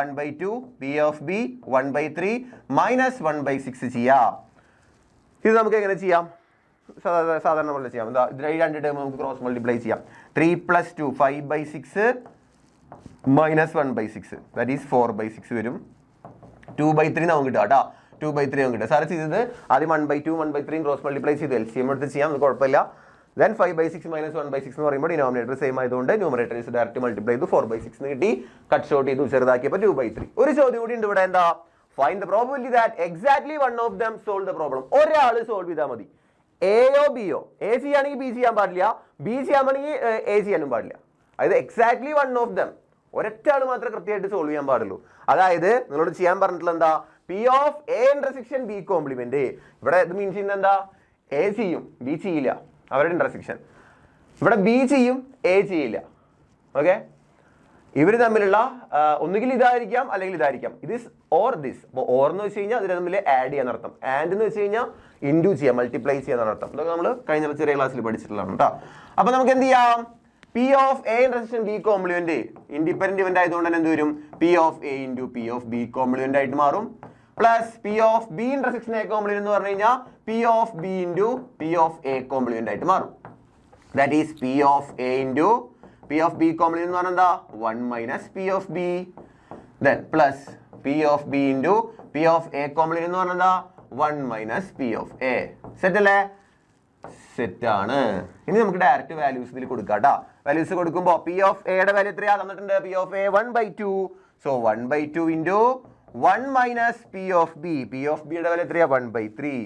1/2, പി ഓഫ് ബി 1/3 മൈനസ് 1/6 ചെയ്യാം. ഇത് നമുക്ക് എങ്ങനെ ചെയ്യാം? സാധാരണ പോലെ ചെയ്യാം. എന്താ, ഇത് രണ്ട് ടേം നമുക്ക് ക്രോസ് മൾട്ടിപ്ലൈ ചെയ്യാം. 3 + 2 5/6 മൈനസ് 1/6 ദാറ്റ് ഈസ് 4/6 വരും. 2/3 നമുക്ക് കിട്ടുക കേട്ടോ. 2/3 നമുക്ക് കിട്ടുക. സാറ് ചെയ്തത് ആദ്യം 1/2 1/3 ക്രോസ് മൾട്ടിപ്ലൈ ചെയ്ത് LCM എടുത്ത് ചെയ്യാം, അത് കുഴപ്പമില്ല. Then 5/6 minus 1/6 എന്ന് പറയുമ്പോൾ ഡിനോമിനേറ്റർ സെയിം ആയതുകൊണ്ട് ന്യൂമറേറ്റർ ഇസ് ഡയറക്റ്റ് മൾട്ടിപ്ലൈ ചെയ്തു. 4/6 എന്ന് കിട്ടി. കട്ട് ഷോർട്ട് ചെയ്തു, ചെറുതാക്കിയപ്പോൾ 2/3. ഒരു ചോദ്യം കൂടി ഉണ്ട് ഇവിടെ. എന്താ? Find the probability that exactly one of them solve the problem. ഒരാൾ സോൾവ് ചെയ്താൽ മതി. എയോ ബിയോ, എ ചെയ്യാണെങ്കിൽ ബി ചെയ്യാൻ പാടില്ല, ബി ചെയ്യാണെങ്കിൽ എ ചെയ്യാനും പാടില്ല. അതായത് എക്സാക്ട്ലി വൺ ഓഫ് ദം, ഒരൊറ്റ ആൾ മാത്രമേ കൃത്യമായിട്ട് സോൾവ് ചെയ്യാൻ പാടുള്ളൂ. അതായത് നിങ്ങളോട് ചെയ്യാൻ പറഞ്ഞിട്ടുള്ള എന്താ? P of A intersection B complement. ഇവിടെ ഇത് മീൻസ് ചെയ്യുന്നത് എന്താ? എ ചെയ്യും, ബി ചെയ്യില്ല, അവരുടെ ഇന്റർസെക്ഷൻ. ഇവിടെ ബി ചെയ്യും, എ ചെയ്യില്ല. ഓക്കെ, ഇവർ തമ്മിലുള്ള ഒന്നുകിൽ ഇതായിരിക്കാം അല്ലെങ്കിൽ ഇതായിരിക്കാം. This or this. അപ്പോൾ ഓർ എന്ന് വെച്ച് കഴിഞ്ഞാൽ ഇതിന് തമ്മിൽ ആഡ് ചെയ്യാൻ അർത്ഥം. ആൻഡ് എന്ന് വെച്ച് കഴിഞ്ഞാൽ ഇൻഡു ചെയ്യാം, മൾട്ടിപ്ലൈ ചെയ്യാൻ അർത്ഥം. ഇതൊക്കെ നമ്മൾ കഴിഞ്ഞ ചെറിയ ക്ലാസ്സിൽ പഠിച്ചിട്ടുള്ളതാണ് കേട്ടോ. അപ്പോൾ നമുക്ക് എന്ത് ചെയ്യാം? P of A intersection B complement independent event ആയതുകൊണ്ട് തന്നെ എന്ത് വരും? P of A into P of B complement ആയിട്ട് മാറും. Plus P of B intersection A complement എന്ന് പറഞ്ഞു കഴിഞ്ഞാൽ P of B into P of A complement ആയിട്ട് മാറും. That is P of A into P of B complement എന്ന് പറഞ്ഞാൽ എന്താ? 1 minus P of B. Then plus P of B into P of A complement എന്ന് പറഞ്ഞാൽ എന്താ? 1 minus P of A. Set അല്ലേ? സെറ്റ് ആണ്. ഇനി നമുക്ക് ഡയറക്റ്റ് വാല്യൂസ് ഇതിൽ കൊടുക്കാം കേട്ടോ. വാല്യൂസ് കൊടുക്കുമ്പോൾ പി ഓഫ് എയുടെ വാല്യൂ എത്രയാ തന്നിട്ടുണ്ട്? P of A 1/2. So 1/2 into 1 minus P of B. P of ബിയുടെ വാല്യൂ എത്രയാ? 1/3.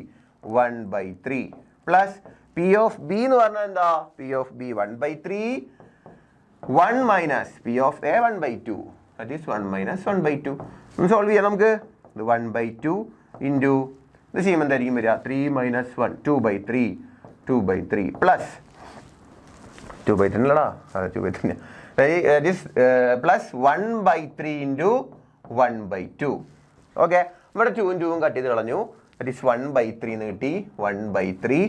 1/3 പ്ലസ് പി ഓഫ് ബി എന്ന് പറഞ്ഞാൽ എന്താ? P of B 1/3 1 minus P of A 1/2. That is 1 minus 1/2. Solve ചെയ്യാം നമുക്ക്. ഇത് 1/2 ഇൻറ്റു ഇത് ചെയ്യുമ്പോൾ എന്തായിരിക്കും വരിക? 3 മൈനസ് 1 2/3. 2/3 പ്ലസ് 2/3 അല്ലടാ, അതെ 2/3. That is plus 1/3 into 1/2. Okay, ഇവിടെ 2 ഉം 2 ഉം കട്ട് ചെയ്ത് കളഞ്ഞു. ദാറ്റ് ഈസ് 1/3 എന്ന് കിട്ടി. 1/3.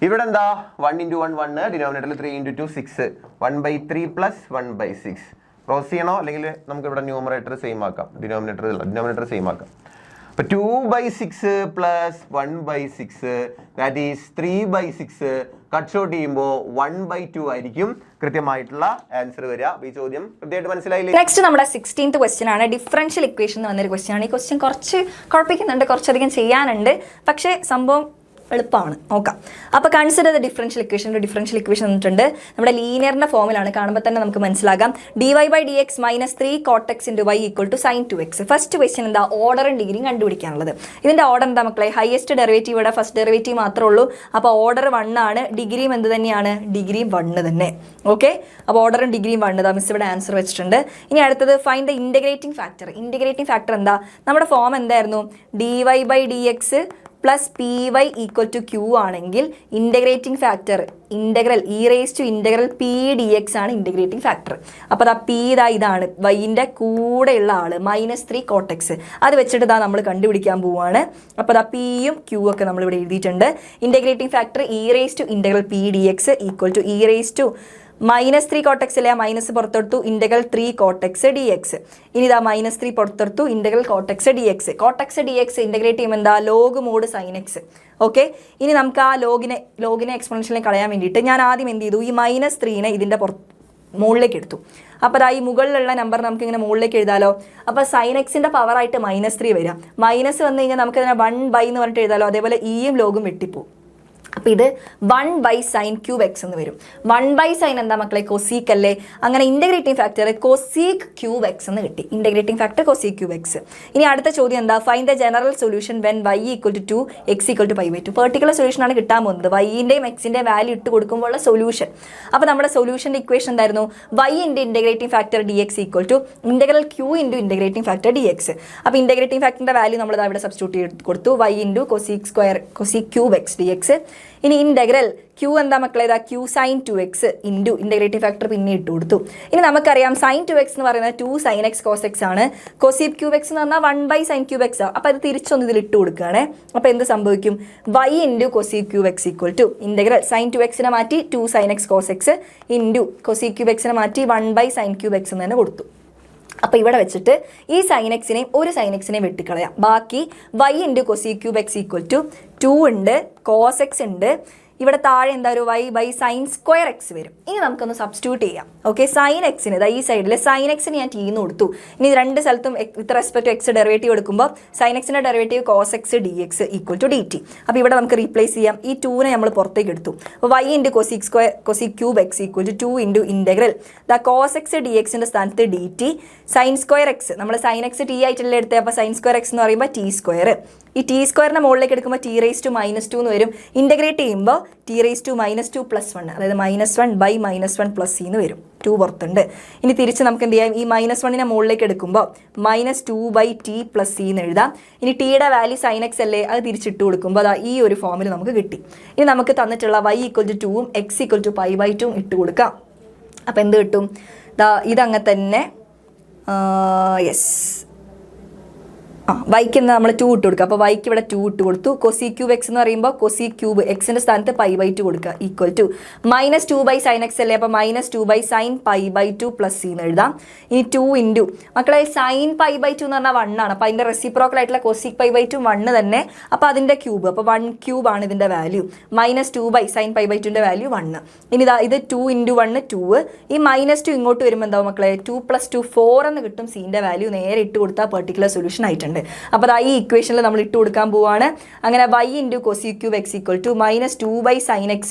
ഇവിടെ എന്താ? 1 ഇൻറ്റു 1 1, ഡിനോമിനേറ്ററിൽ 3 ഇൻറ്റു 2 6. 1/3 പ്ലസ് 1/6. ക്രോസ് ചെയ്യണോ അല്ലെങ്കിൽ നമുക്ക് ഇവിടെ ന്യൂമറേറ്റർ സെയിം ആക്കാം, ഡിനോമിനേറ്റർ സെയിം ആക്കാം. അപ്പോൾ 2/6 plus 1/6 that is 3/6. Cut short ചെയ്യുമ്പോൾ 1/2 ആയിരിക്കും കൃത്യമായിട്ടുള്ള ആൻസർ വരിക. ഈ ചോദ്യം കൃത്യമായിട്ട് മനസ്സിലായില്ലേ? നെക്സ്റ്റ് നമ്മുടെ 16th ക്വസ്റ്റ്യൻ ആണ്. ഡിഫറൻഷ്യൽ ഇക്വേഷൻ എന്ന് പറഞ്ഞൊരു ക്വസ്റ്റ്യൻ ആണ്. ഈ ക്വസ്റ്റ്യൻ കുറച്ച് കുഴപ്പിക്കുന്നുണ്ട്, കുറച്ചധികം ചെയ്യാനുണ്ട്, പക്ഷേ സംഭവം എളുപ്പമാണ്. നോക്കാം. അപ്പോൾ കൺസിഡർ ദ ഡിഫറൻഷ്യൽ ഇക്വേഷൻ. ഒരു ഡിഫറൻഷ്യൽ ഇക്വേഷൻ വന്നിട്ടുണ്ട്. നമ്മുടെ ലീനിയറിൻ്റെ ഫോമിലാണ്, കാണുമ്പോൾ തന്നെ നമുക്ക് മനസ്സിലാകാം. dy/dx minus 3 cot x × y = sin 2x. First question എന്താ? ഓർഡറും ഡിഗ്രിയും കണ്ടുപിടിക്കാനുള്ളത്. ഇതിൻ്റെ ഓർഡർ എന്താ മക്കളെ? ഹയസ്റ്റ് ഡെറിവേറ്റീവ് ഇവിടെ ഫസ്റ്റ് ഡെറിവേറ്റീവ് മാത്രമേ ഉള്ളൂ. അപ്പോൾ ഓർഡർ 1 ആണ്. ഡിഗ്രിയും എന്ത് തന്നെയാണ്? ഡിഗ്രിയും 1 തന്നെ. ഓക്കെ, അപ്പോൾ ഓർഡറും ഡിഗ്രിയും 1. മിസ് ഇവിടെ ആൻസർ വെച്ചിട്ടുണ്ട്. ഇനി അടുത്തത് find the integrating factor. Integrating factor എന്താ? നമ്മുടെ ഫോം എന്തായിരുന്നു? dy/dx plus P Y equal to Q ആണെങ്കിൽ integrating factor integral integral P D X ആണ് ഇൻ്റഗ്രേറ്റിംഗ് ഫാക്ടർ. അപ്പോൾ അതാ പി ഇതാണ് വൈൻ്റെ കൂടെയുള്ള ആൾ -3 cot x. അത് വെച്ചിട്ട് ഇതാ നമ്മൾ കണ്ടുപിടിക്കാൻ പോവുകയാണ്. അപ്പോൾ അതാ പിയും ക്യൂ ഒക്കെ നമ്മളിവിടെ എഴുതിയിട്ടുണ്ട്. Integrating factor integral P D X equal to -3 cot x അല്ലേ? മൈനസ് പുറത്തെടുത്തു, ഇൻ്റഗ്രൽ 3 cot x dx. ഇനി ഇതാ -3 പുറത്തെടുത്തു, integral cot x dx. cot x dx integrate ചെയ്യുമ്പോൾ എന്താ? Log mod sin x. Okay, ഇനി നമുക്ക് ആ ലോഗിനെ എക്സ്പോണൻഷ്യലിനെ കളയാൻ വേണ്ടിയിട്ട് ഞാൻ ആദ്യം എന്ത് ചെയ്തു? ഈ -3നെ ഇതിൻ്റെ മുകളിലേക്ക് എടുത്തു. അപ്പോൾ അതാ ഈ മുകളിലുള്ള നമ്പർ നമുക്ക് ഇങ്ങനെ മുകളിലേക്ക് എഴുതാലോ. അപ്പോൾ sin x-ൻ്റെ പവറായിട്ട് -3 വരിക. മൈനസ് വന്നു കഴിഞ്ഞാൽ നമുക്ക് ഇതിനെ 1/, എന്ന് പറഞ്ഞിട്ട് എഴുതാലോ. അതേപോലെ ഇയും ലോഗും വെട്ടിപ്പോവും. അപ്പോൾ ഇത് 1/sin³ x എന്ന് വരും. 1/sin എന്താ മക്കളെ? കൊസീക്ക് അല്ലേ? അങ്ങനെ ഇൻ്റഗ്രേറ്റിംഗ് ഫാക്ടർ cosec³ x എന്ന് കിട്ടി. Integrating factor cosec³ x. ഇനി അടുത്ത ചോദ്യം എന്താ? Find the general solution when y = 2 x = π/2. Particular solution ആണ് കിട്ടാൻ പോകുന്നത്. y-ൻ്റെയും x-ൻ്റെയും വാല്യൂ ഇട്ട് കൊടുക്കുമ്പോൾ ഉള്ള സൊല്യൂഷൻ. അപ്പോൾ നമ്മുടെ സൊല്യൂഷൻ്റെ ഇക്വേഷൻ എന്തായിരുന്നു? y × integrating factor dx = integral q × integrating factor dx. അപ്പോൾ ഇൻ്റഗ്രേറ്റിംഗ് ഫാക്ടറിൻ്റെ വാല്യൂ നമ്മൾ ഇവിടെ സബ്സ്റ്റിറ്റ്യൂട്ട് ചെയ്ത് കൊടുത്തു. y × cosec³ x dx. ഇനി ഇൻ്റഗ്രൽ q എന്താ മക്കളെ? q sin 2x into integrative factor പിന്നെ ഇട്ട് കൊടുത്തു. ഇനി നമുക്കറിയാം sin 2x എന്ന് പറയുന്നത് 2 sin x cos x ആണ്. cosec³ x എന്ന് പറഞ്ഞാൽ 1/sin³ x ആണ്. അപ്പോൾ അത് തിരിച്ചൊന്ന് ഇതിൽ ഇട്ട് കൊടുക്കുകയാണ്. അപ്പോൾ എന്ത് സംഭവിക്കും? y × cosec³ x = integral sin 2x നെ മാറ്റി 2 sin x cos x into cosec³ x നെ മാറ്റി 1/sin³ x എന്ന് തന്നെ കൊടുത്തു. അപ്പോൾ ഇവിടെ വെച്ചിട്ട് ഈ sin x-നെയും ഒരു sin x-നെയും വെട്ടിക്കളയാം. ബാക്കി y × cosec³ x = 2 ഉണ്ട്, cos x ഉണ്ട്. ഇവിടെ താഴെ എന്താ ഒരു y/sin² x വരും. ഇനി നമുക്കൊന്ന് സബ്സ്റ്റിറ്റ്യൂട്ട് ചെയ്യാം. ഓക്കെ, sin x-ന് ഈ സൈഡിൽ sin x-ന് ഞാൻ t എന്ന് കൊടുത്തു. ഇനി രണ്ട് സ്ഥലത്തും with respect to x derivative എടുക്കുമ്പോൾ sin x-ന്റെ derivative cos x dx = dt. അപ്പോൾ ഇവിടെ നമുക്ക് റീപ്ലേസ് ചെയ്യാം. ഈ 2-നെ നമ്മൾ പുറത്തേക്ക് എടുത്തു. അപ്പോൾ y × cosec³ x = 2 × integral cos x dx-ൻ്റെ സ്ഥാനത്ത് dt sin² x. നമ്മൾ sin x t ആയിട്ടല്ലേ എടുത്തത്. അപ്പോൾ sin² x എന്ന് പറയുമ്പോൾ t². ഈ t² മുകളിലേക്ക് എടുക്കുമ്പോൾ t⁻² എന്ന് വരും. ഇൻ്റഗ്രേറ്റ് ചെയ്യുമ്പോൾ t⁻² + 1, അതായത് -1/-1 + c എന്ന് വരും. 2 പുറത്തുണ്ട്. ഇനി തിരിച്ച് നമുക്ക് എന്ത് ചെയ്യാം? ഈ -1നെ മുകളിലേക്ക് എടുക്കുമ്പോൾ -2/t + c എന്ന് എഴുതാം. ഇനി ടിയുടെ വാല്യൂ sin x അല്ലേ, അത് തിരിച്ചിട്ട് കൊടുക്കുമ്പോൾ അതാ ഈ ഒരു ഫോമിൽ നമുക്ക് കിട്ടി. ഇനി നമുക്ക് തന്നിട്ടുള്ള y = 2ഉം x = π/2 ഇട്ട് കൊടുക്കാം. അപ്പോൾ എന്ത് കിട്ടും? ഇതങ്ങനെ തന്നെ യെസ് വൈക്ക് നമ്മൾ 2 ഇട്ട് കൊടുക്കുക. അപ്പോൾ വൈക്ക് ഇവിടെ 2 ഇട്ട് കൊടുത്തു. cosec³ x എന്ന് പറയുമ്പോൾ cosec³ എക്സിൻ്റെ സ്ഥാനത്ത് π/2 കൊടുക്കുക = -2/sin x അല്ലേ. അപ്പോൾ -2/sin π/2 + c എന്ന് എഴുതാം. ഇനി 2 × മക്കളെ sin π/2 എന്ന് പറഞ്ഞാൽ 1 ആണ്. അപ്പോൾ അതിൻ്റെ റെസിപ്രോക്കൽ ആയിട്ടുള്ള cosec π/2 1 തന്നെ. അപ്പോൾ അതിൻ്റെ ക്യൂബ്, അപ്പോൾ 1³ ആണ് ഇതിൻ്റെ വാല്യൂ. -2/sin π/2ൻ്റെ value 1. ഇനി ഇത് 2 × 1 2. ഈ -2 ഇങ്ങോട്ട് വരുമ്പോൾ എന്താവും മക്കളെ? 2 + 2 4 എന്ന് കിട്ടും. സീൻ്റെ വാല്യൂ നേരെ ഇട്ട് കൊടുത്താൽ പെർട്ടിക്കുലർ സൊല്യൂഷൻ ആയിട്ടുണ്ട്. അപ്പോൾ ഈ ഇക്വേഷനിൽ നമ്മൾ ഇട്ട് കൊടുക്കാൻ പോവാണ്. അങ്ങനെ y × cosec³ x = -2/sin x.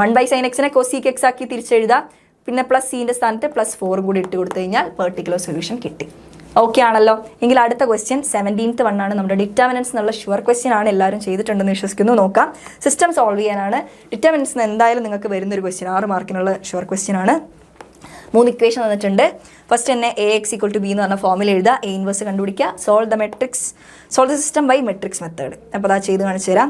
1/sin x-നെ cosec x ആക്കി തിരിച്ചെഴുതാം. പിന്നെ പ്ലസ് c-ൻ്റെ സ്ഥാനത്ത് +4 കൂടി ഇട്ട് കൊടുത്തു കഴിഞ്ഞാൽ പെർട്ടിക്കുലർ സൊല്യൂഷൻ കിട്ടി. ഓക്കെ ആണല്ലോ. എങ്കിൽ അടുത്ത ക്വസ്റ്റ്യൻ 17th വണ്ണാണ്. നമ്മുടെ ഡിറ്റർമിനൻസ് എന്നുള്ള ഷുവർ ക്വസ്റ്റ്യൻ ആണ്. എല്ലാവരും ചെയ്തിട്ടുണ്ടെന്ന് വിശ്വസിക്കുന്നു. നോക്കാം. സിസ്റ്റം സോൾവ് ചെയ്യാനാണ്. ഡിറ്റർമിനൻസ് എന്തായാലും നിങ്ങൾക്ക് വരുന്നൊരു ക്വസ്റ്റ്യൻ, 6 മാർക്കിനുള്ള ഷുവർ ക്വസ്റ്റ്യൻ ആണ്. 3 ഇക്വേഷൻ തന്നിട്ടുണ്ട്. ഫസ്റ്റ് തന്നെ ax = b എന്ന് പറഞ്ഞ ഫോമിൽ എഴുതുക. a ഇൻവേഴ്സ് കണ്ടുപിടിക്കുക. Solve the system by matrix method. അപ്പോൾ അത് ചെയ്ത് കാണിച്ചു തരാം.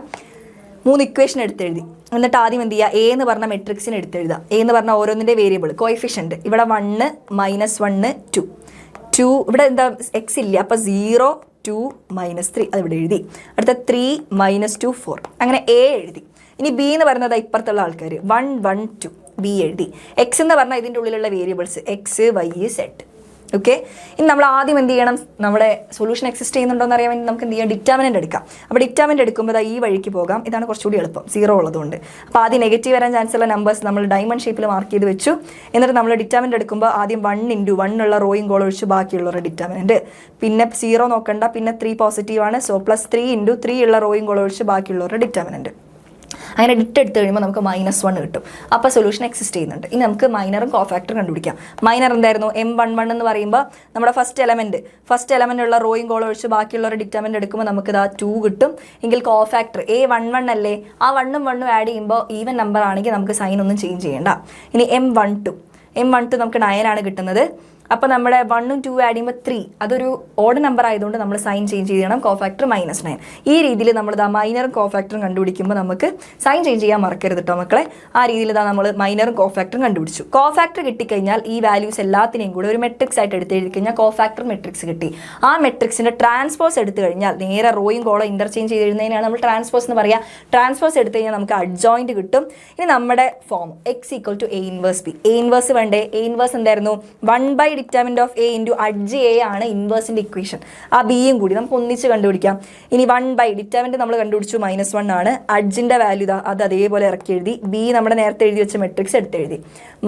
3 ഇക്വേഷൻ എടുത്തെഴുതി. എന്നിട്ട് ആദ്യം എന്ത് ചെയ്യുക? a എന്ന് പറഞ്ഞ മെട്രിക്സിന് എടുത്തെഴുതുക. a എന്ന് പറഞ്ഞ ഓരോന്നിൻ്റെ വേരിയബിൾ കോയിഫിഷ്യൻറ്റ്. ഇവിടെ 1 -1 2 ഇവിടെ എന്താ x ഇല്ല. അപ്പോൾ 0 2 -3 അത് ഇവിടെ എഴുതി. അടുത്ത 3 -2 4. അങ്ങനെ a എഴുതി. ഇനി b എന്ന് പറയുന്നത് ഇപ്പുറത്തുള്ള ആൾക്കാർ 1 1 2 b എഴുതി. എക്സ് എന്ന് പറഞ്ഞാൽ ഇതിൻ്റെ ഉള്ളിലുള്ള variables X Y set. Okay, ഇനി നമ്മൾ ആദ്യം എന്ത് ചെയ്യണം? നമ്മുടെ സൊല്യൂഷൻ എക്സിസ്റ്റ് ചെയ്യുന്നുണ്ടോ എന്ന് അറിയാൻ വേണ്ടി നമുക്ക് എന്ത് ചെയ്യാം? ഡിറ്റർമിനൻ്റ് എടുക്കാം. അപ്പോൾ ഡിറ്റർമിനൻ്റ് എടുക്കുമ്പോൾ ഈ വഴിക്ക് പോകാം. ഇതാണ് കുറച്ചുകൂടി എളുപ്പം, 0 ഉള്ളതുകൊണ്ട്. അപ്പോൾ ആദ്യം നെഗറ്റീവ് വരാൻ ചാൻസ് ഉള്ള നമ്പേഴ്സ് നമ്മൾ ഡയമണ്ട് ഷേപ്പിൽ മാർക്ക് ചെയ്ത് വെച്ചു. എന്നിട്ട് നമ്മൾ ഡിറ്റർമിനൻ്റ് എടുക്കുമ്പോൾ ആദ്യം 1 × 1 ഉള്ള റോയും കോളം ഒഴിച്ച് ബാക്കിയുള്ളവരുടെ ഡിറ്റർമിനൻ്റ്. പിന്നെ 0 നോക്കണ്ട, പിന്നെ 3 പോസിറ്റീവ് ആണ്. സോ +3 × 3 ഉള്ള റോയും കോളം ഒഴിച്ച് ബാക്കിയുള്ളവരുടെ ഡിറ്റർമിനൻ്റ്. അങ്ങനെ ഡിറ്റ് എടുത്ത് കഴിയുമ്പോൾ നമുക്ക് -1 കിട്ടും. അപ്പോൾ സൊല്യൂഷൻ എക്സിസ്റ്റ് ചെയ്യുന്നുണ്ട്. ഇനി നമുക്ക് മൈനറും കോഫാക്ടറും കണ്ടുപിടിക്കാം. മൈനർ എന്തായിരുന്നു? M11 എന്ന് പറയുമ്പോൾ നമ്മുടെ ഫസ്റ്റ് എലമെൻ്റ് ഉള്ള റോയും കോളം ഒഴിച്ച് ബാക്കിയുള്ളവരുടെ ഡിറ്റർമിനൻ്റ് എടുക്കുമ്പോൾ നമുക്ക് 2 കിട്ടും. എങ്കിൽ കോഫാക്ടർ A11 അല്ലേ, ആ 1ഉം 1ഉം ആഡ് ചെയ്യുമ്പോൾ ഈവൻ നമ്പർ ആണെങ്കിൽ നമുക്ക് സൈൻ ഒന്നും ചേഞ്ച് ചെയ്യേണ്ട. ഇനി M12 നമുക്ക് 9 ആണ് കിട്ടുന്നത്. അപ്പോൾ നമ്മുടെ 1ഉം 2 ആഡ് ചെയ്യുമ്പോൾ 3, അതൊരു ഓഡ് നമ്പർ ആയതുകൊണ്ട് നമ്മൾ സൈൻ ചേഞ്ച് ചെയ്യണം. കോഫാക്ടർ -9. ഈ രീതിയിൽ നമ്മൾ മൈനറും കോഫാക്ടറും കണ്ടുപിടിക്കുമ്പോൾ നമുക്ക് സൈൻ ചേഞ്ച് ചെയ്യാൻ മറക്കരുത് കേട്ടോ മക്കളെ. ആ രീതിയിൽ നമ്മൾ മൈനറും കോഫാക്ടറും കണ്ടുപിടിച്ചു. കോഫാക്ടർ കിട്ടിക്കഴിഞ്ഞാൽ ഈ വാല്യൂസ് എല്ലാത്തിനെയും കൂടെ ഒരു മെട്രിക്സ് ആയിട്ട് എടുത്ത് എഴുതി കഴിഞ്ഞാൽ കോഫാക്ടർ മെട്രിക്സ് കിട്ടി. ആ മെട്രിക്സിൻ്റെ ട്രാൻസ്പോസ് എടുത്തു കഴിഞ്ഞാൽ നേരെ റോയും കോളം ഇന്റർചേഞ്ച് ചെയ്ത് എഴുതുന്നതിനാണ് നമ്മൾ ട്രാൻസ്പോസ് എന്ന് പറയുക. ട്രാൻസ്പോസ് എടുത്തു കഴിഞ്ഞാൽ നമുക്ക് അഡ്ജോയിന്റ് കിട്ടും. ഇനി നമ്മുടെ form x = a inverse b. a inverse വേണ്ടേ? a ഇൻവേഴ്സ് എന്തായിരുന്നു? 1 determinant of a × adj a ആണ് ഇൻവേഴ്സിൻ്റെ ഇക്വേഷൻ. ആ ബിയും കൂടി നമുക്ക് ഒന്നിച്ച് കണ്ടുപിടിക്കാം. ഇനി 1 ഡിറ്റർമിനൻ്റ് നമ്മൾ കണ്ടുപിടിച്ചു -1 ആണ്. അഡ്ജിൻ്റെ വാല്യൂ അത് അതേപോലെ ഇറക്കി എഴുതി. b നമ്മുടെ നേരത്തെ എഴുതി വെച്ച മെട്രിക്സ് എടുത്തെഴുതി.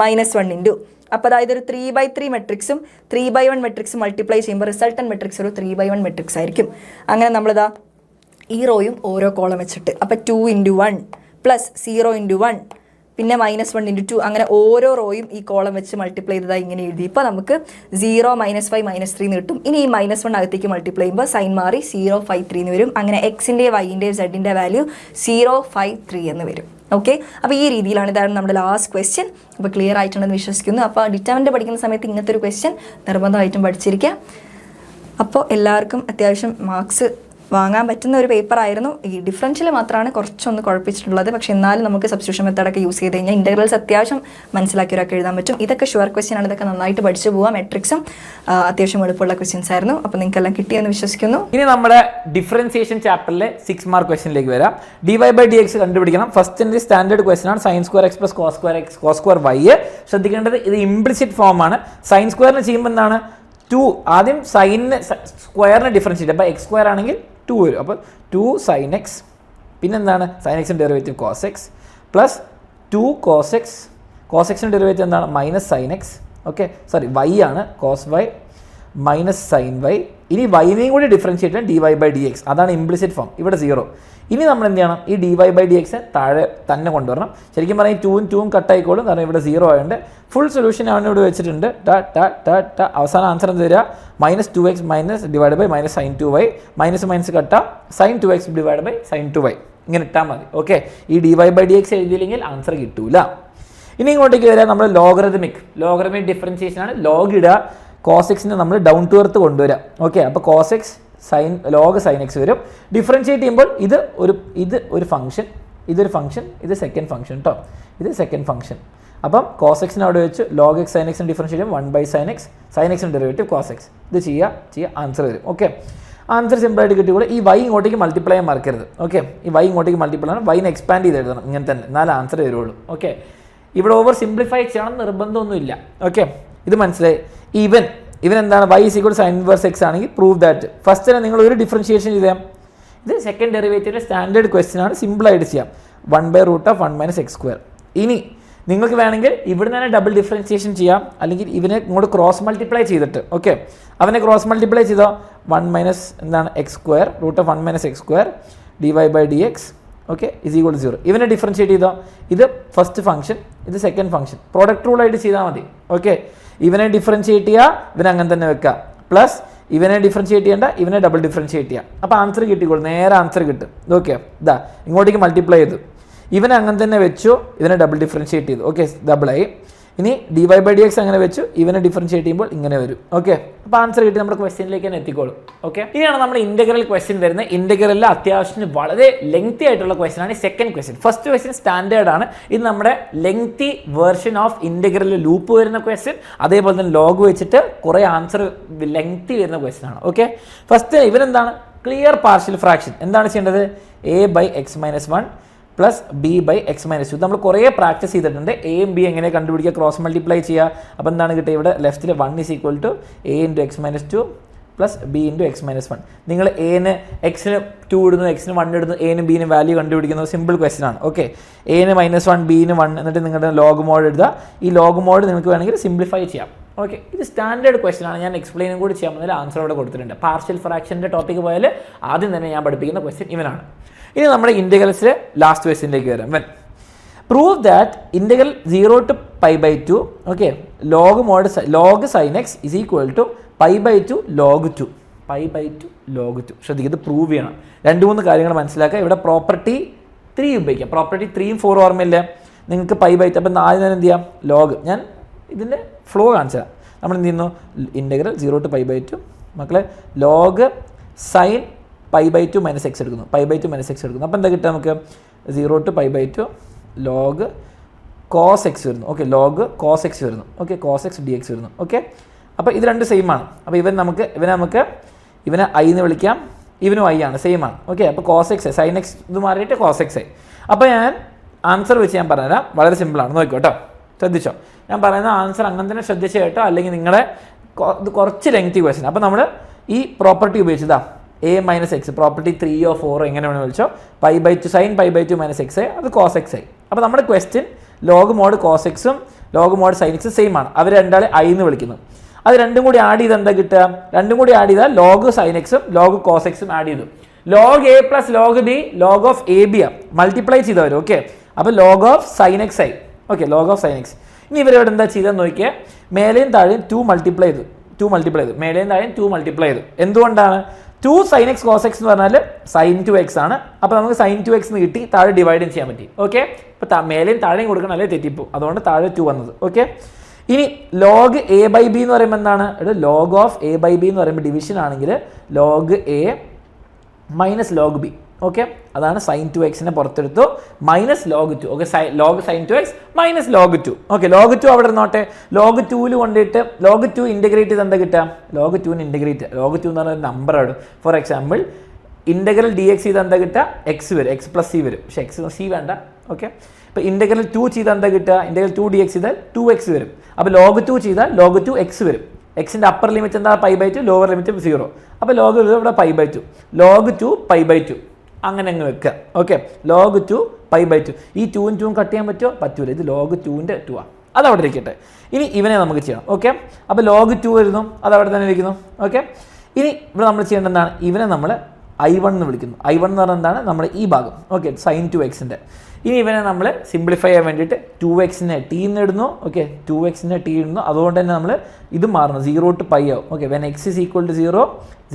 -1 × അപ്പോൾ അതായത് ഒരു 3/3 മെട്രിക്സും 3/1 മെട്രിക്സും മൾട്ടിപ്ലൈ ചെയ്യുമ്പോൾ റിസൾട്ടൻ മെട്രിക്സ് ഒരു 3/1 മെട്രിക്സ് ആയിരിക്കും. അങ്ങനെ നമ്മളിതാ ഈ റോയും ഓരോ കോളം വെച്ചിട്ട്, അപ്പോൾ 2 × 1 പ്ലസ് 0 ഇൻറ്റു 1 പിന്നെ -1 ഇൻറ്റു 2 അങ്ങനെ ഓരോ റോയും ഈ കോളം വെച്ച് മൾട്ടിപ്ലൈ ചെയ്തതായി ഇങ്ങനെ എഴുതി. ഇപ്പോൾ നമുക്ക് 0 -5 -3 എന്ന് കിട്ടും. ഇനി ഈ -1 അകത്തേക്ക് മൾട്ടിപ്ലൈ ചെയ്യുമ്പോൾ സൈൻ മാറി 053 എന്ന് വരും. അങ്ങനെ എക്സിൻ്റെയും വൈൻ്റെയും സെഡിൻ്റെ വാല്യൂ 053 എന്ന് വരും. ഓക്കെ, അപ്പോൾ ഈ രീതിയിലാണ്. ഇതാണ് നമ്മുടെ ലാസ്റ്റ് ക്വസ്റ്റ്യൻ. അപ്പോൾ ക്ലിയർ ആയിട്ടുണ്ടെന്ന് വിശ്വസിക്കുന്നു. അപ്പോൾ ഡിറ്റർമിനൻ്റ് പഠിക്കുന്ന സമയത്ത് ഇങ്ങനത്തെ ഒരു ക്വസ്റ്റ്യൻ നിർബന്ധമായിട്ടും പഠിച്ചിരിക്കുക. അപ്പോൾ എല്ലാവർക്കും അത്യാവശ്യം മാർക്സ് വാങ്ങാൻ പറ്റുന്ന ഒരു പേപ്പർ ആയിരുന്നു. ഈ ഡിഫറൻഷ്യൽ മാത്രമാണ് കുറച്ചൊന്ന് കുഴപ്പിച്ചിട്ടുള്ളത്. പക്ഷേ എന്നാലും നമുക്ക് സബ്സ്റ്റിറ്റ്യൂഷൻ മെത്തേഡൊക്കെ യൂസ് ചെയ്ത് കഴിഞ്ഞാൽ ഇൻ്റഗ്രൽസ് അത്യാവശ്യം മനസ്സിലാക്കിയവരൊക്കെ എഴുതാൻ പറ്റും. ഇതൊക്കെ ഷുവർ ക്വസ്റ്റ്യൻ ആണ്. ഇതൊക്കെ നന്നായിട്ട് പഠിച്ചു പോവാം. മെട്രിക്സും അത്യാവശ്യം എളുപ്പമുള്ള ക്വസ്റ്റ്യൻസ് ആയിരുന്നു. അപ്പോൾ നിങ്ങൾക്കെല്ലാം കിട്ടിയെന്ന് വിശ്വസിക്കുന്നു. ഇനി നമ്മുടെ ഡിഫറൻസിയേഷൻ ചാപ്റ്ററിലെ 6 മാർക്ക് ക്വസ്റ്റ്യനിലേക്ക് വരാം. dy/dx കണ്ടുപിടിക്കണം. ഫസ്റ്റിൻ്റെ സ്റ്റാൻഡേർഡ് ക്വസ്റ്റ്യൻ ആണ് sin² x + cos² y. ശ്രദ്ധിക്കേണ്ടത് ഇത് ഇംപ്ലിസിറ്റ് ഫോം ആണ്. sin സ്ക്വയറിന് ചെയ്യുമ്പോൾ എന്താണ് 2 ആദ്യം സൈനിന് സ്ക്വയറിന് ഡിഫറൻഷിയേറ്റ്. അപ്പോൾ x² ആണെങ്കിൽ 2 വരും. അപ്പോൾ 2 sin x പിന്നെന്താണ് sin x-ൻ്റെ derivative cos x plus 2 cos x. cos x-ൻ്റെ ഡെറിവേറ്റീവ് എന്താണ് -sin x. Okay, sorry y ആണ് cos y minus sin y. ഇനി y-നെയും കൂടി ഡിഫറൻഷിയേറ്റ് ചെയ്യാൻ dy/dx. അതാണ് ഇംപ്ലിസിറ്റ് ഫോം. ഇവിടെ 0. ഇനി നമ്മൾ എന്ത് ചെയ്യണം? ഈ dy/dx താഴെ തന്നെ കൊണ്ടുവരണം. ശരിക്കും പറഞ്ഞാൽ ഈ 2 കട്ടായിക്കോളും, കാരണം ഇവിടെ 0 ആയതുകൊണ്ട്. ഫുൾ സൊല്യൂഷൻ ആണ് ഇവിടെ വെച്ചിട്ടുണ്ട്. അവസാന ആൻസർ എന്ത് വരിക? -2x / -sin 2y. മൈനസ് കട്ട sin 2x / sin 2y. ഇങ്ങനെ ഇട്ടാൽ മതി. ഓക്കെ, ഈ dy/dx എഴുതിയില്ലെങ്കിൽ ആൻസർ കിട്ടൂല. ഇനി ഇങ്ങോട്ടേക്ക് വരിക നമ്മൾ ലോഗറിതമിക് ഡിഫറൻസിയേഷൻ ആണ്. ലോഗ് ഇടുക, cos x-നെ നമ്മൾ ഡൗൺ ടു എർത്ത് കൊണ്ടുവരാം. ഓക്കെ, അപ്പോൾ cos x log sin x വരും. ഡിഫറൻഷിയേറ്റ് ചെയ്യുമ്പോൾ ഇത് ഒരു ഫംഗ്ഷൻ, ഇതൊരു ഫംഗ്ഷൻ, ഇത് സെക്കൻഡ് ഫംഗ്ഷൻ കേട്ടോ. ഇത് സെക്കൻഡ് ഫംഗ്ഷൻ. അപ്പം cos x-നെ അവിടെ വെച്ച് log x sin x differentiate ചെയ്യും 1/sin x. sin x-ൻ്റെ ഡെറിവേറ്റീവ് cos x. ഇത് ചെയ്യുക ആൻസർ വരും. ഓക്കെ, ആൻസർ സിമ്പിളായിട്ട് കിട്ടിക്കൂടെ. ഈ y ഇങ്ങോട്ടേക്ക് മൾട്ടിപ്ലൈ ചെയ്യാൻ മറക്കരുത്. ഓക്കെ, ഈ y ഇങ്ങോട്ടേക്ക് മൾട്ടിപ്ലൈ ആണ്. y-നെ എക്സ്പാൻഡ് ചെയ്ത് എഴുതണം ഇങ്ങനെ തന്നെ, എന്നാലും ആൻസർ വരുള്ളൂ. ഓക്കെ, ഇവിടെ ഓവർ സിംപ്ലിഫൈ ചെയ്യണം നിർബന്ധമൊന്നുമില്ല. ഓക്കെ, ഇത് മനസ്സിലായി. ഇവൻ എന്താണ്? y = sin inverse x ആണെങ്കിൽ പ്രൂവ് ദാറ്റ്. ഫസ്റ്റ് തന്നെ നിങ്ങൾ ഒരു ഡിഫറൻഷിയേഷൻ ചെയ്യാം. ഇത് സെക്കൻഡ് ഡെറിവേറ്റീവിൻ്റെ സ്റ്റാൻഡേർഡ് ക്വസ്റ്റ്യൻ ആണ്. സിമ്പിളായിട്ട് ചെയ്യാം. 1/√1 - x². ഇനി നിങ്ങൾക്ക് വേണമെങ്കിൽ ഇവിടെ തന്നെ ഡബിൾ ഡിഫറൻഷിയേഷൻ ചെയ്യാം, അല്ലെങ്കിൽ ഇവനെ ഇങ്ങോട്ട് ക്രോസ് മൾട്ടിപ്ലൈ ചെയ്തിട്ട്. ഓക്കെ, അവനെ ക്രോസ് മൾട്ടിപ്ലൈ ചെയ്തോ 1 - എന്താണ് x², √1 - x² dy/dx. ഓക്കെ, = 0. ഇവനെ ഡിഫറൻഷിയേറ്റ് ചെയ്തോ. ഇത് ഫസ്റ്റ് ഫംഗ്ഷൻ, ഇത് സെക്കൻഡ് ഫംഗ്ഷൻ. പ്രോഡക്റ്റ് റൂളായിട്ട് ചെയ്താൽ മതി. ഓക്കെ, ഇവനെ ഡിഫറൻഷിയേറ്റ് ചെയ്യുക, ഇവനെ അങ്ങനെ തന്നെ വെക്കുക. പ്ലസ് ഇവനെ ഡിഫറൻഷിയേറ്റ് ചെയ്യേണ്ട, ഇവനെ ഡബിൾ ഡിഫറൻഷിയേറ്റ് ചെയ്യുക. അപ്പോൾ ആൻസർ കിട്ടിക്കോളും, നേരെ ആൻസർ കിട്ടും. ഓക്കെ, ഇതാ ഇങ്ങോട്ടേക്ക് മൾട്ടിപ്ലൈ ചെയ്തു, ഇവനെ അങ്ങനെ തന്നെ വെച്ചു, ഇവനെ ഡബിൾ ഡിഫറൻഷിയേറ്റ് ചെയ്തു. ഓക്കെ, ഡബിളായി. ഇനി dy/dx അങ്ങനെ വെച്ചു, ഇവനെ ഡിഫറൻഷിയേറ്റ് ചെയ്യുമ്പോൾ ഇങ്ങനെ വരും. ഓക്കെ, അപ്പോൾ ആൻസർ കിട്ടി നമ്മുടെ ക്വസ്റ്റ്യനിലേക്ക് തന്നെ എത്തിക്കോളും. ഓക്കെ, ഇനിയാണ് നമ്മുടെ ഇന്റഗ്രൽ ക്വസ്റ്റ്യൻ വരുന്നത്. ഇന്റഗ്രലിൽ അത്യാവശ്യത്തിന് വളരെ ലെങ്തി ആയിട്ടുള്ള ക്വസ്റ്റ്യൻ ആണ് second question. First question standard ആണ്. ഇത് നമ്മുടെ ലെങ്തി വേർഷൻ ഓഫ് ഇന്റഗ്രലിൽ ലൂപ്പ് വരുന്ന ക്വസ്റ്റ്യൻ, അതേപോലെ തന്നെ ലോഗ് വെച്ചിട്ട് കുറേ ആൻസർ ലെങ്തി വരുന്ന ക്വസ്റ്റ്യൻ ആണ്. ഓക്കെ, ഫസ്റ്റ് ഇവരെന്താണ്? Clear partial fraction. എന്താണ് ചെയ്യേണ്ടത്? a/x-1 plus b/x-2. നമ്മൾ കുറേ പ്രാക്ടീസ് ചെയ്തിട്ടുണ്ട്. എയും ബി എങ്ങനെ കണ്ടുപിടിക്കുക, ക്രോസ് മൾട്ടിപ്ലൈ ചെയ്യുക. അപ്പോൾ എന്താണ് കിട്ടുക? ഇവിടെ ലെഫ്റ്റിൽ 1 = a × x-2 plus b × x-1. നിങ്ങൾ എന് എക്സിന് 2 ഇടുന്നു, എക്സിന് 1 ഇടുന്നു, എനും ബിനും വാല്യൂ കണ്ടുപിടിക്കുന്നത് സിമ്പിൾ ക്വസ്റ്റൻ ആണ്. ഓക്കെ, എന് -1 ബിന് 1 എന്നിട്ട് നിങ്ങളുടെ ലോഗ് മോഡ് എഴുതുക. ഈ ലോഗ് മോഡ് നിങ്ങൾക്ക് വേണമെങ്കിൽ സിംപ്ലിഫൈ ചെയ്യാം. ഓക്കെ, ഇത് സ്റ്റാൻഡേർഡ് ക്വസ്റ്റൻ ആണ്. ഞാൻ എക്സ്പ്ലെയിനും കൂടി ചെയ്യാൻ പോകുന്നതിൽ ആൻസർ അവിടെ കൊടുത്തിട്ടുണ്ട്. പാർഷ്യൽ ഫ്രാക്ഷൻ്റെ ടോപ്പിക്ക് പോയാൽ ആദ്യം തന്നെ ഞാൻ പഠിപ്പിക്കുന്ന ക്വസ്റ്റ്യൻ ഇവനാണ്. ഇനി നമ്മുടെ ഇന്റഗ്രൽസിലെ ലാസ്റ്റ് ക്വസ്റ്റ്യനിലേക്ക് വരാം. Prove that integral 0 to π/2 okay log sin x = π/2 log 2. π/2 log 2. ശ്രദ്ധിക്കുക, ഇത് പ്രൂവ് ചെയ്യണം. 2-3 കാര്യങ്ങൾ മനസ്സിലാക്കുക. ഇവിടെ പ്രോപ്പർട്ടി 3 ഉപയോഗിക്കാം. പ്രോപ്പർട്ടി 3ഉം 4ഉം ഓർമ്മയില്ലേ നിങ്ങൾക്ക്? π/2. അപ്പം 4 തന്നെ എന്ത് ചെയ്യാം? ലോഗ്. ഞാൻ ഇതിൻ്റെ ഫ്ലോ കാണിച്ചു തരാം. നമ്മൾ എന്ത് ചെയ്യുന്നു? ഇന്റഗ്രൽ 0 to π/2 മക്കളെ ലോഗ് സൈൻ π/2 - x എടുക്കുന്നു. π/2 - x എടുക്കുന്നു. അപ്പോൾ എന്താ കിട്ടുക നമുക്ക്? 0 to π/2 ലോഗ് cos x വരുന്നു. ഓക്കെ, ലോഗ് cos x വരുന്നു. ഓക്കെ, cos x dx വരുന്നു. ഓക്കെ, അപ്പോൾ ഇത് രണ്ട് സെയിം ആണ്. അപ്പോൾ ഇവനെ ഐ എന്ന് വിളിക്കാം, ഇവനും ഐ ആണ്, സെയിം ആണ്. ഓക്കെ, അപ്പോൾ cos x sin x ഇത് മാറിയിട്ട് cos x ആയി. അപ്പോൾ ഞാൻ ആൻസർ വെച്ച് ഞാൻ പറഞ്ഞുതരാം. വളരെ സിമ്പിളാണ്, നോക്കിക്കോ കേട്ടോ, ശ്രദ്ധിച്ചോ. ഞാൻ പറയുന്ന ആൻസർ അങ്ങനെ തന്നെ ശ്രദ്ധിച്ച് കേട്ടോ, അല്ലെങ്കിൽ നിങ്ങളെ ഇത് കുറച്ച് ലെങ്തി ക്വസ്റ്റൻ. അപ്പോൾ നമ്മൾ ഈ പ്രോപ്പർട്ടി ഉപയോഗിച്ചതാ a - x പ്രോപ്പർട്ടി 3 or 4 എങ്ങനെ വേണമെന്ന് വിളിച്ചോ. π/2 sin π/2 - x അത് cos x ആയി. അപ്പോൾ നമ്മുടെ ക്വസ്റ്റ്യൻ ലോഗ് മോഡ് cos x-ഉം log mod sin x same ആണ്. അവർ രണ്ടാളെ ഐ എന്ന് വിളിക്കുന്നു. അത് രണ്ടും കൂടി ആഡ് ചെയ്ത് എന്താ കിട്ടുക? രണ്ടും കൂടി ആഡ് ചെയ്താൽ ലോഗ് sin x-ഉം ലോഗ് cos x-ഉം ആഡ് ചെയ്തു. Log A plus log B log of A B ആണ്, മൾട്ടിപ്ലൈ ചെയ്ത് വരും. ഓക്കെ, അപ്പോൾ ലോഗ് ഓഫ് സൈൻ എക്സ് ആയി. Okay, log of sine X. ഇനി ഇവരോട് എന്താ ചെയ്തെന്ന് നോക്കിയാൽ മേലെയും താഴെയും 2 മൾട്ടിപ്ലൈ ചെയ്തു, മേലെയും താഴെയും 2 മൾട്ടിപ്ലൈ ചെയ്തു. എന്തുകൊണ്ടാണ്? 2 sin x cos x എന്ന് പറഞ്ഞാൽ sin 2x ആണ്. അപ്പോൾ നമുക്ക് sin 2x എന്ന് കിട്ടി, താഴെ ഡിവൈഡ് ചെയ്യാൻ പറ്റി. ഓക്കെ, ഇപ്പോൾ മേലെയും താഴെയും കൊടുക്കണം, അല്ലേ തെറ്റിപ്പോ, അതുകൊണ്ട് താഴെ 2 വന്നത്. ഓക്കെ, ഇനി ലോഗ് എ ബൈ ബി എന്ന് പറയുമ്പോൾ എന്താണ്? Log of A by B എന്ന് പറയുമ്പോൾ ഡിവിഷൻ ആണെങ്കിൽ log A minus log B. Okay, അതാണ് സൈൻ 2x പുറത്തെടുത്തു minus log 2. Okay, log sine 2x minus log 2. Okay, log 2 അവിടെ ഇരുന്നോട്ടെ. ലോഗ് 2 കൊണ്ടിട്ട് ലോഗ് 2 ഇൻ്റഗ്രേറ്റ് ചെയ്ത് എന്താ കിട്ടാം? ലോഗ് 2 ഇൻ്റഗ്രേറ്റ്, ലോഗ് 2 എന്ന് പറഞ്ഞ നമ്പറാണ്. For example integral D X ചെയ്ത് എന്താ കിട്ടുക? എക്സ് വരും, എക്സ് പ്ലസ് സി വരും. പക്ഷേ എക്സ് സി വേണ്ട. ഓക്കെ, ഇപ്പോൾ ഇൻ്റഗ്രൽ 2 ചെയ്താൽ എന്താ കിട്ടുക? ഇൻ്റഗ്രൽ 2 dx ചെയ്താൽ 2x വരും. അപ്പോൾ ലോഗ് 2 ചെയ്താൽ ലോഗ് 2x വരും. എക്സിൻ്റെ അപ്പർ ലിമിറ്റ് എന്താ? π/2, ലോവർ ലിമിറ്റ് 0. അപ്പോൾ ലോഗ് ഇവിടെ π/2, ലോഗ് 2 π/2 അങ്ങനെ അങ്ങ് വെക്കുക. Okay, log 2 π/2. ഈ 2ഉം 2ഉം കട്ട് ചെയ്യാൻ പറ്റുമോ? പറ്റൂല. ഇത് ലോഗ് 2ൻ്റെ 2 ആണ്, അതവിടെ ഇരിക്കട്ടെ. ഇനി ഇവനെ നമുക്ക് ചെയ്യണം. ഓക്കെ, അപ്പോൾ ലോഗ് 2 വരുന്നു, അതവിടെ തന്നെ ഇരിക്കുന്നു. ഓക്കെ, ഇനി ഇവിടെ നമ്മൾ ചെയ്യേണ്ടത് എന്താണ്? ഇവനെ നമ്മൾ I1 എന്ന് വിളിക്കുന്നു. I1 എന്ന് പറഞ്ഞാൽ എന്താണ്? നമ്മുടെ ഈ ഭാഗം. Okay, sine 2x. ഇനി ഇവനെ നമ്മൾ സിംപ്ലിഫൈ ചെയ്യാൻ വേണ്ടിയിട്ട് 2x ടി എന്ന് ഇടുന്നു. ഓക്കെ, 2x ടി ഇടുന്നു. അതുകൊണ്ട് തന്നെ നമ്മൾ ഇത് മാറണം, 0 to π ആവും. Okay, when x is equal to 0,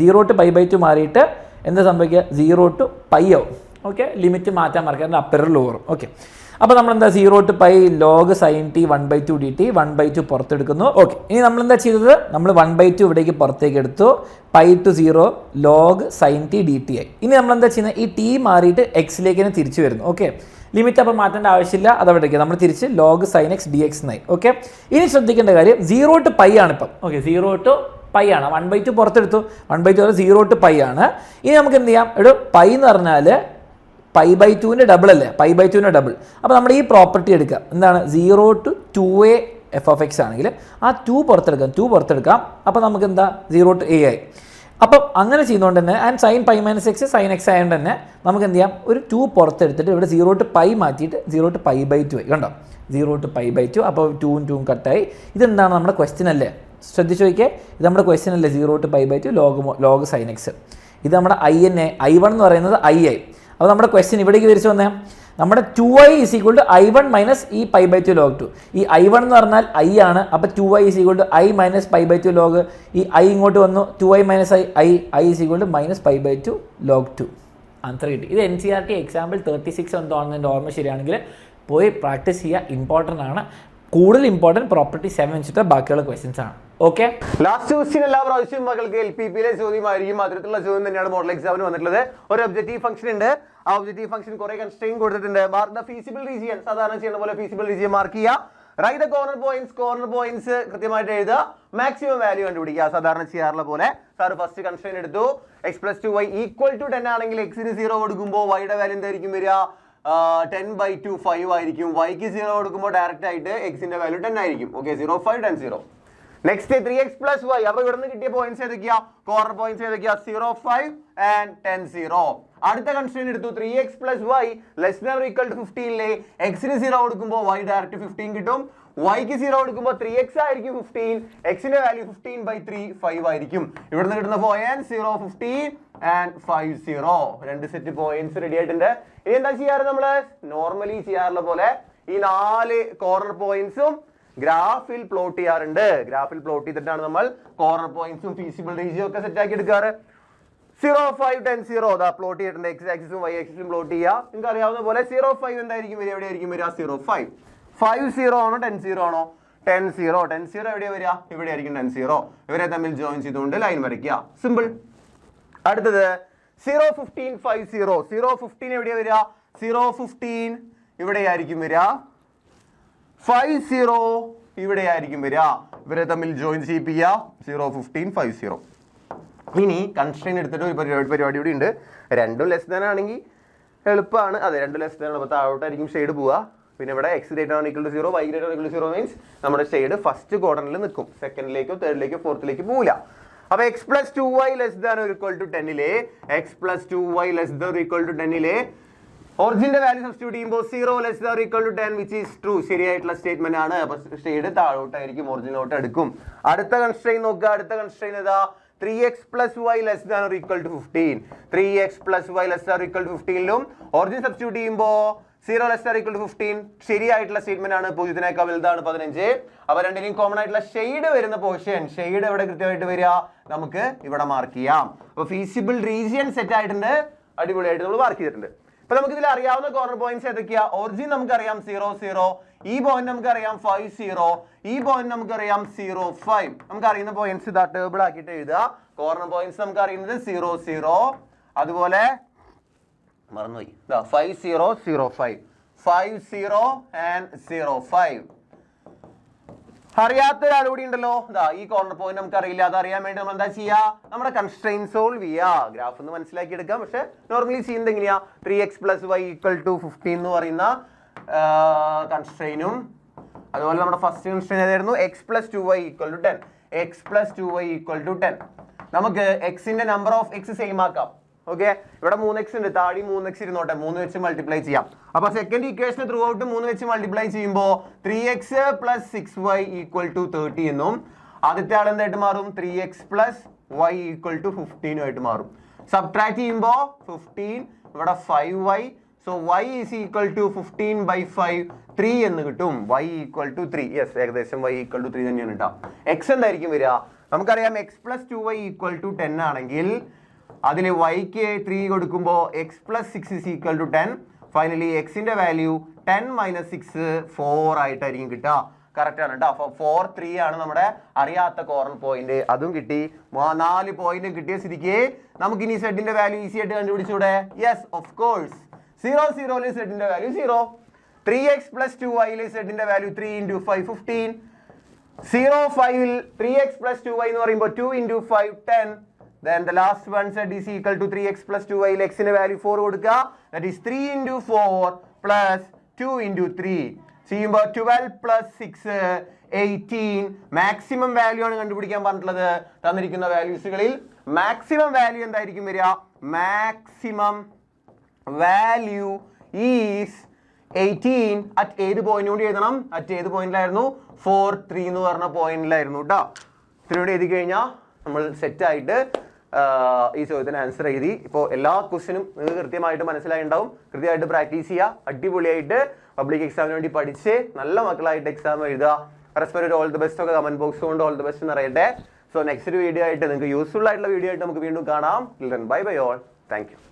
0 to π/2 മാറിയിട്ട് എന്താ സംഭവിക്കുക? 0 to π ആവും. ഓക്കെ, ലിമിറ്റ് മാറ്റാൻ മറക്കാറുണ്ട്, അപ്പറും ലോവറും. ഓക്കെ, അപ്പോൾ നമ്മളെന്താ 0 to π log sine T 1/2 dt 1/2 പുറത്തെടുക്കുന്നു. ഓക്കെ, ഇനി നമ്മളെന്താ ചെയ്തത്? നമ്മൾ 1/2 ഇവിടേക്ക് പുറത്തേക്ക് എടുത്തു, π to 0 log sine T D T ആയി. ഇനി നമ്മളെന്താ ചെയ്യുന്നത്? ഈ ടി മാറിയിട്ട് എക്സിലേക്ക് തന്നെ തിരിച്ചു വരുന്നു. ഓക്കെ, ലിമിറ്റ് അപ്പോൾ മാറ്റേണ്ട ആവശ്യമില്ല, അതവിടേക്ക് നമ്മൾ തിരിച്ച് log sign X D X എന്നായി. ഓക്കെ, ഇനി ശ്രദ്ധിക്കേണ്ട കാര്യം 0 to π ആണ് ഇപ്പം. ഓക്കെ, 0 to π ആണ്. 1/2 പുറത്തെടുത്തു, 1/2 0 to π ആണ്. ഇനി നമുക്ക് എന്ത് ചെയ്യാം? π എന്ന് പറഞ്ഞാൽ π/2ൻ്റെ ഡബിൾ അല്ലേ? π/2ൻ്റെ ഡബിൾ. അപ്പോൾ നമ്മുടെ ഈ പ്രോപ്പർട്ടി എടുക്കുക. എന്താണ്? 0 to 2a f of x ആണെങ്കിൽ ആ 2 പുറത്തെടുക്കാം. അപ്പോൾ നമുക്ക് എന്താ? 0 to a ആയി. അപ്പം അങ്ങനെ ചെയ്യുന്നതുകൊണ്ട് തന്നെ and sine π - x sine X ആയതുകൊണ്ട് തന്നെ നമുക്ക് എന്ത് ചെയ്യാം? ഒരു 2 പുറത്തെടുത്തിട്ട് ഇവിടെ 0 to π മാറ്റിയിട്ട് 0 to π/2 ആയി. കണ്ടോ? 0 to π/2. അപ്പോൾ 2ഉം 2ഉം കട്ടായി. ഇതെന്താണ്? നമ്മുടെ ക്വസ്റ്റ്യൻ അല്ലേ? ശ്രദ്ധിച്ച് നോക്കിയേ, ഇത് നമ്മുടെ ക്വസ്റ്റ്യൻ അല്ലേ? 0 to π/2 ലോഗ് സൈൻ എക്സ്. ഇത് നമ്മുടെ I1 എന്ന് പറയുന്നത് I ആയി. അപ്പോൾ നമ്മുടെ ക്വസ്റ്റ്യൻ ഇവിടേക്ക് തിരിച്ചു വന്നേ. നമ്മുടെ 2i is equal to I1 minus ഈ π/2 ലോഗ് 2. ഈ I1 എന്ന് പറഞ്ഞാൽ I ആണ്. അപ്പോൾ 2i is equal to I minus π/2 log. ഈ I ഇങ്ങോട്ട് വന്നു, 2i minus I is equal to minus π/2 log 2. Answer കിട്ടി. ഇത് NCERT എക്സാമ്പിൾ 36 എന്താണെന്ന് എൻ്റെ ഓർമ്മ ശരിയാണെങ്കിൽ പോയി പ്രാക്ടീസ് ചെയ്യുക. ഇമ്പോർട്ടൻ്റ് ആണ്. കൂടുതൽ ഇമ്പോർട്ടൻറ്റ് പ്രോപ്പർട്ടി 7 വെച്ചിട്ട് ബാക്കിയുള്ള ക്വസ്റ്റ്യൻസ് ആണ്. ഓക്കെ, ലാസ്റ്റ് ക്വസ്റ്റ്യൻ എല്ലാ പ്രാവശ്യവും മക്കൾക്ക് LPP-യിലെ ചോദ്യമായിരിക്കും. അതിലുള്ള ചോദ്യം തന്നെയാണ് മോഡൽ എക്സാമിന് വന്നിട്ടുള്ളത്. ഒരു ഒബ്ജക്റ്റീവ് ഫംഗ്ഷൻ ഉണ്ട്. ആ ഒബ്ജക്റ്റീവ് ഫംഗ്ഷൻ കുറെ കൺസ്ട്രെയിൻ കൊടുത്തിട്ടുണ്ട്. Mark the feasible region. സാധാരണ ചെയ്യുന്ന പോലെ ഫീസിബിൾ റീജിയൻ മാർക്ക് ചെയ്യുക. റൈറ്റ് ദ കോർണർ പോയിന്റ്സ് കൃത്യമായിട്ട് എഴുതുക. മാക്സിമം വാല്യൂ കണ്ടുപിടിക്കുക. സാധാരണ ചെയ്യാറുള്ള പോലെ സാർ ഫസ്റ്റ് കൺസ്ട്രെയിൻ എടുത്തു. x + 2y = 10 ആണെങ്കിൽ x-ന് 0 കൊടുക്കുമ്പോൾ y-യുടെ വാല്യൂ എന്തായിരിക്കും വരിക? 10/2 5 ആയിരിക്കും. y-ക്ക് 0 കൊടുക്കുമ്പോൾ ഡയറക്റ്റ് ആയിട്ട് x-ന്റെ വാല്യൂ 10 ആയിരിക്കും. ഓക്കെ, 0 5 10 0. Next 3x + y. അപ്പോൾ ഇവിടെ നിന്ന് കിട്ടിയ പോയിന്റ്സ് ഏതൊക്കെയാ? കോർണർ പോയിന്റ്സ് ഏതൊക്കെയാ? 0 5 and 10 0. അടുത്ത കൺസ്ട്രെയിൻ എടുത്തു. 3x + y ≤ 15 x-ന് 0 കൊടുക്കുമ്പോൾ y ഡയറക്റ്റ് 15 കിട്ടും. y-ക്ക് 0 കൊടുക്കുമ്പോൾ 3x ആയിരിക്കും 15. x-ന്റെ വാല്യൂ 15/3 5 ആയിരിക്കും. ഇവിടെ നിന്ന് കിട്ടുന്ന പോയിന്റ് 0 15 and 5 0. രണ്ട് സെറ്റ് പോയിന്റ്സ് റെഡി ആയിട്ടുണ്ട്. ഇനി എന്താ ചെയ്യാറ്? നമ്മൾ നോർമലി ചെയ്യാറുള്ള പോലെ ഈ 4 കോർണർ പോയിന്റ്സും ഗ്രാഫിൽ പ്ലോട്ട് ചെയ്യാറുണ്ട്. ഗ്രാഫിൽ പ്ലോട്ട് ചെയ്തിട്ടാണ് നമ്മൾ കോർണർ പോയിന്റ്സും ഫീസിബിൾ റീജിയനും ഒക്കെ സെറ്റ് ആക്കി എടുക്കാറ്. 0 5 10 0 ദാ പ്ലോട്ട് ചെയ്തിട്ടുണ്ട്. x ആക്സിസും y ആക്സിസും പ്ലോട്ട് ചെയ്യുക. നിങ്ങൾക്ക് അറിയാവുന്ന പോലെ 0 5 എന്തായിരിക്കും വരിക? എവിടെയായിരിക്കും വരിക? 0 5 5 0 ആണോ 10 0 ആണോ? 10 0. 10 0 എവിടെയാ വരിക? ഇവിടെ ആയിരിക്കും 10 0. ഇവരെ തമ്മിൽ ജോയിൻ ചെയ്തുകൊണ്ട് ലൈൻ വരയ്ക്കുക. സിമ്പിൾ. അടുത്തത് 0 15 5 0. 0 15 എവിടെയാ വരിക? 0 15 ഇവിടെയായിരിക്കും വരിക. 5 0 ഇവിടെയായിരിക്കും വരിക. ഇവരെ തമ്മിൽ ജോയിൻ ചെയ്യിപ്പിക്കുക. 0 15 5 0. ഇനി കൺസ്ട്രെയിൻ എടുത്തിട്ട് ഒരു പരിപാടി കൂടി ഉണ്ട്. രണ്ടും ലെസ് ദാൻ ആണെങ്കിൽ എളുപ്പമാണ്. അതെ, രണ്ടും ലെസ് ദാൻ ആണ്. താഴോട്ടായിരിക്കും ഷെയ്ഡ് പോവുക. പിന്നെ ഇവിടെ x > 0 y > 0 മീൻസ് നമ്മുടെ ഷെയ്ഡ് ഫസ്റ്റ് ക്വാഡ്രന്റിൽ നിൽക്കും. സെക്കൻഡിലേക്കോ തേർഡിലേക്കോ ഫോർത്തിലേക്കോ പോവില്ല. അപ്പൊ x + 2y ≤ 10 x + 2y ≤ 10 ഒറിജിന്റെ value substitute ചെയ്യുമ്പോൾ 0 ≤ 10 വിച്ച് ഈസ് ട്രൂ. ശരിയായിട്ടുള്ള സ്റ്റേറ്റ്മെന്റ് ആണ്. അപ്പൊ ഷെയ്ഡ് താഴോട്ടായിരിക്കും, ഒറിജിനോട്ട് എടുക്കും. അടുത്ത കൺസ്ട്രെയിൻ നോക്കുക. അടുത്ത കൺസ്ട്രെയിൻ ഏതാ? 3x plus y less than or equal to 15. 3x plus y less than or equal to 15ലും ഒറിജിൻ സബ്സ്റ്റിറ്റ്യൂട്ട് ചെയ്യുമ്പോൾ 0 less than or equal to 15 ശരിയായിട്ടുള്ള സ്റ്റേറ്റ്മെന്റ് ആണ്. 0-നേക്കാൾ വലുതാണ് 15. അപ്പൊ രണ്ടിനും കോമൺ ആയിട്ടുള്ള ഷെയ്ഡ് വരുന്ന പോർഷൻ, ഷെയ്ഡ് എവിടെ കൃത്യമായിട്ട് വരിക, നമുക്ക് ഇവിടെ മാർക്ക് ചെയ്യാം. അപ്പൊ ഫീസിബിൾ റീജിയൻ സെറ്റ് ആയിട്ടുണ്ട്, അടിപൊളിയായിട്ട് നമ്മൾ മാർക്ക് ചെയ്തിട്ടുണ്ട്. ഇപ്പൊ നമുക്ക് ഇതിൽ അറിയാവുന്ന കോർണർ പോയിന്റ്സ് ഏതൊക്കെയാ? ഒറിജിൻ നമുക്കറിയാം 0 0, ഈ പോയിന്റ് നമുക്കറിയാം 5 0, ഈ പോയിന്റ് നമുക്കറിയാം 0 5. നമുക്ക് അറിയുന്ന പോയിന്റ്സ് ഇതാ ടേബിൾ ആക്കിയിട്ട് എഴുതുക. കോർണർ പോയിന്റ്സ് നമുക്ക് അറിയുന്നത് 0 0, അതുപോലെ മറന്നുപോയി 5 0 0 5, 5 0 and 0 5. അറിയാത്ത ഒരാൾ കൂടി ഉണ്ടല്ലോ, ഈ കോർണർ പോയിന്റ് നമുക്ക് അറിയില്ല. അത് അറിയാൻ വേണ്ടി നമ്മൾ എന്താ ചെയ്യുക? നമ്മുടെ കൺസ്ട്രെയിൻ സോൾവ് ചെയ്യുക. ഗ്രാഫ് ഒന്ന് മനസ്സിലാക്കി എടുക്കാം. പക്ഷെ നോർമലി ചെയ്യുന്നത് എങ്ങനെയാ? 3x plus y equal to 15 എന്ന് പറയുന്ന കൺസ്ട്രെയിനും, അതുപോലെ നമ്മുടെ ഫസ്റ്റ് കൺസ്ട്രെയിൻ ഏതായിരുന്നു? x plus 2y equal to 10. x plus 2y equal to 10. നമുക്ക് എക്സിന്റെ നമ്പർ ഓഫ് എക്സ് സെയിം ആക്കാം. ഓക്കെ, ഇവിടെ 3x ഉണ്ട്, താഴെ 3x ഇരുന്നോട്ടെ, 3 വെച്ച് മൾട്ടിപ്ലൈ ചെയ്യാം. അപ്പൊ സെക്കൻഡ് ഇക്വേഷൻ ത്രൂ ഔട്ട് 3 വെച്ച് മൾട്ടിപ്ലൈ ചെയ്യുമ്പോൾ 3x plus 6y equal to 30 എന്നും, ആദ്യത്തെ ആൾ എന്തായിട്ട് മാറും? 3x plus y equal to 15 ആയിട്ട് മാറും. സബ്ട്രാക്ട് ചെയ്യുമ്പോൾ 15, ഇവിടെ 5y, so y is equal to 15 by 5, 3 എന്ന് കിട്ടും. y equal to 3. യെസ്, ഏകദേശം y equal to 3 തന്നെയാണ് കേട്ടോ. x എന്തായിരിക്കും വരിക? നമുക്കറിയാം x plus 2y equal to 10 ആണെങ്കിൽ അതിൽ yക്ക് 3 കൊടുക്കുമ്പോൾ x plus 6 is equal to 10. Finally എക്സിന്റെ വാല്യൂ 10 minus 6 4 ആയിട്ടായിരിക്കും കിട്ടുക. കറക്റ്റ് ആണ് കേട്ടോ. അപ്പൊ 4 3 ആണ് നമ്മുടെ അറിയാത്ത കോർണർ പോയിന്റ്. അതും കിട്ടി. 4 പോയിന്റും കിട്ടിയ സ്ഥിതിക്ക് നമുക്ക് ഇനി സെഡിന്റെ വാല്യൂ ഈസി ആയിട്ട് കണ്ടുപിടിച്ചൂടെ? Yes, of course. 0 0 സെഡിന്റെ വാല്യൂ 0. 3x plus 2y സെഡിന്റെ value 3 into 5 15. 0 5 3x plus 2y എന്ന് പറയുമ്പോൾ 2 into 5 10. Then the last one set is equal to 3x plus 2y. x in value 4 കൊടുക്കുക. That is 3 into 4 plus 2 into 3. ചെയ്യുമ്പോൾ 12 plus 6 18. മാക്സിമം വാല്യൂ ആണ് കണ്ടുപിടിക്കാൻ പറഞ്ഞിട്ടുള്ളത്. തന്നിരിക്കുന്ന വാല്യൂസുകളിൽ മാക്സിമം വാല്യൂ എന്തായിരിക്കും വരിക? മാക്സിമം വാല്യൂ ഈസ് 18 അറ്റ് ഏത് പോയിന്റ് കൂടി എഴുതണം? അറ്റ് ഏത് പോയിന്റിലായിരുന്നു? 4 3 എന്ന് പറഞ്ഞ പോയിന്റിലായിരുന്നു കേട്ടോ. ഇത്രയോടെ എഴുതി കഴിഞ്ഞാൽ നമ്മൾ സെറ്റായിട്ട് ഈ ചോദ്യത്തിന് ആൻസർ എഴുതി. ഇപ്പോൾ എല്ലാ ക്വസ്റ്റിനും നിങ്ങൾക്ക് കൃത്യമായിട്ട് മനസ്സിലായിട്ടുണ്ടാവും. കൃത്യമായിട്ട് പ്രാക്ടീസ് ചെയ്യുക. അടിപൊളിയായിട്ട് പബ്ലിക് എക്സാമിന് വേണ്ടി പഠിച്ച് നല്ല മക്കളായിട്ട് എക്സാം എഴുതുക. പരസ്പരം ഒരു ഓൾ ദി ബെസ്റ്റ് ഒക്കെ കമന്റ് ബോക്സ് കൊണ്ട് ഓൾ ദി ബെസ്റ്റ് എന്ന് അറിയട്ടെ. സോ നെക്സ്റ്റ് വീഡിയോ ആയിട്ട് നിങ്ങൾക്ക് യൂസ്ഫുൾ ആയിട്ടുള്ള വീഡിയോ ആയിട്ട് നമുക്ക് വീണ്ടും കാണാം. Bye bye all. Thank you.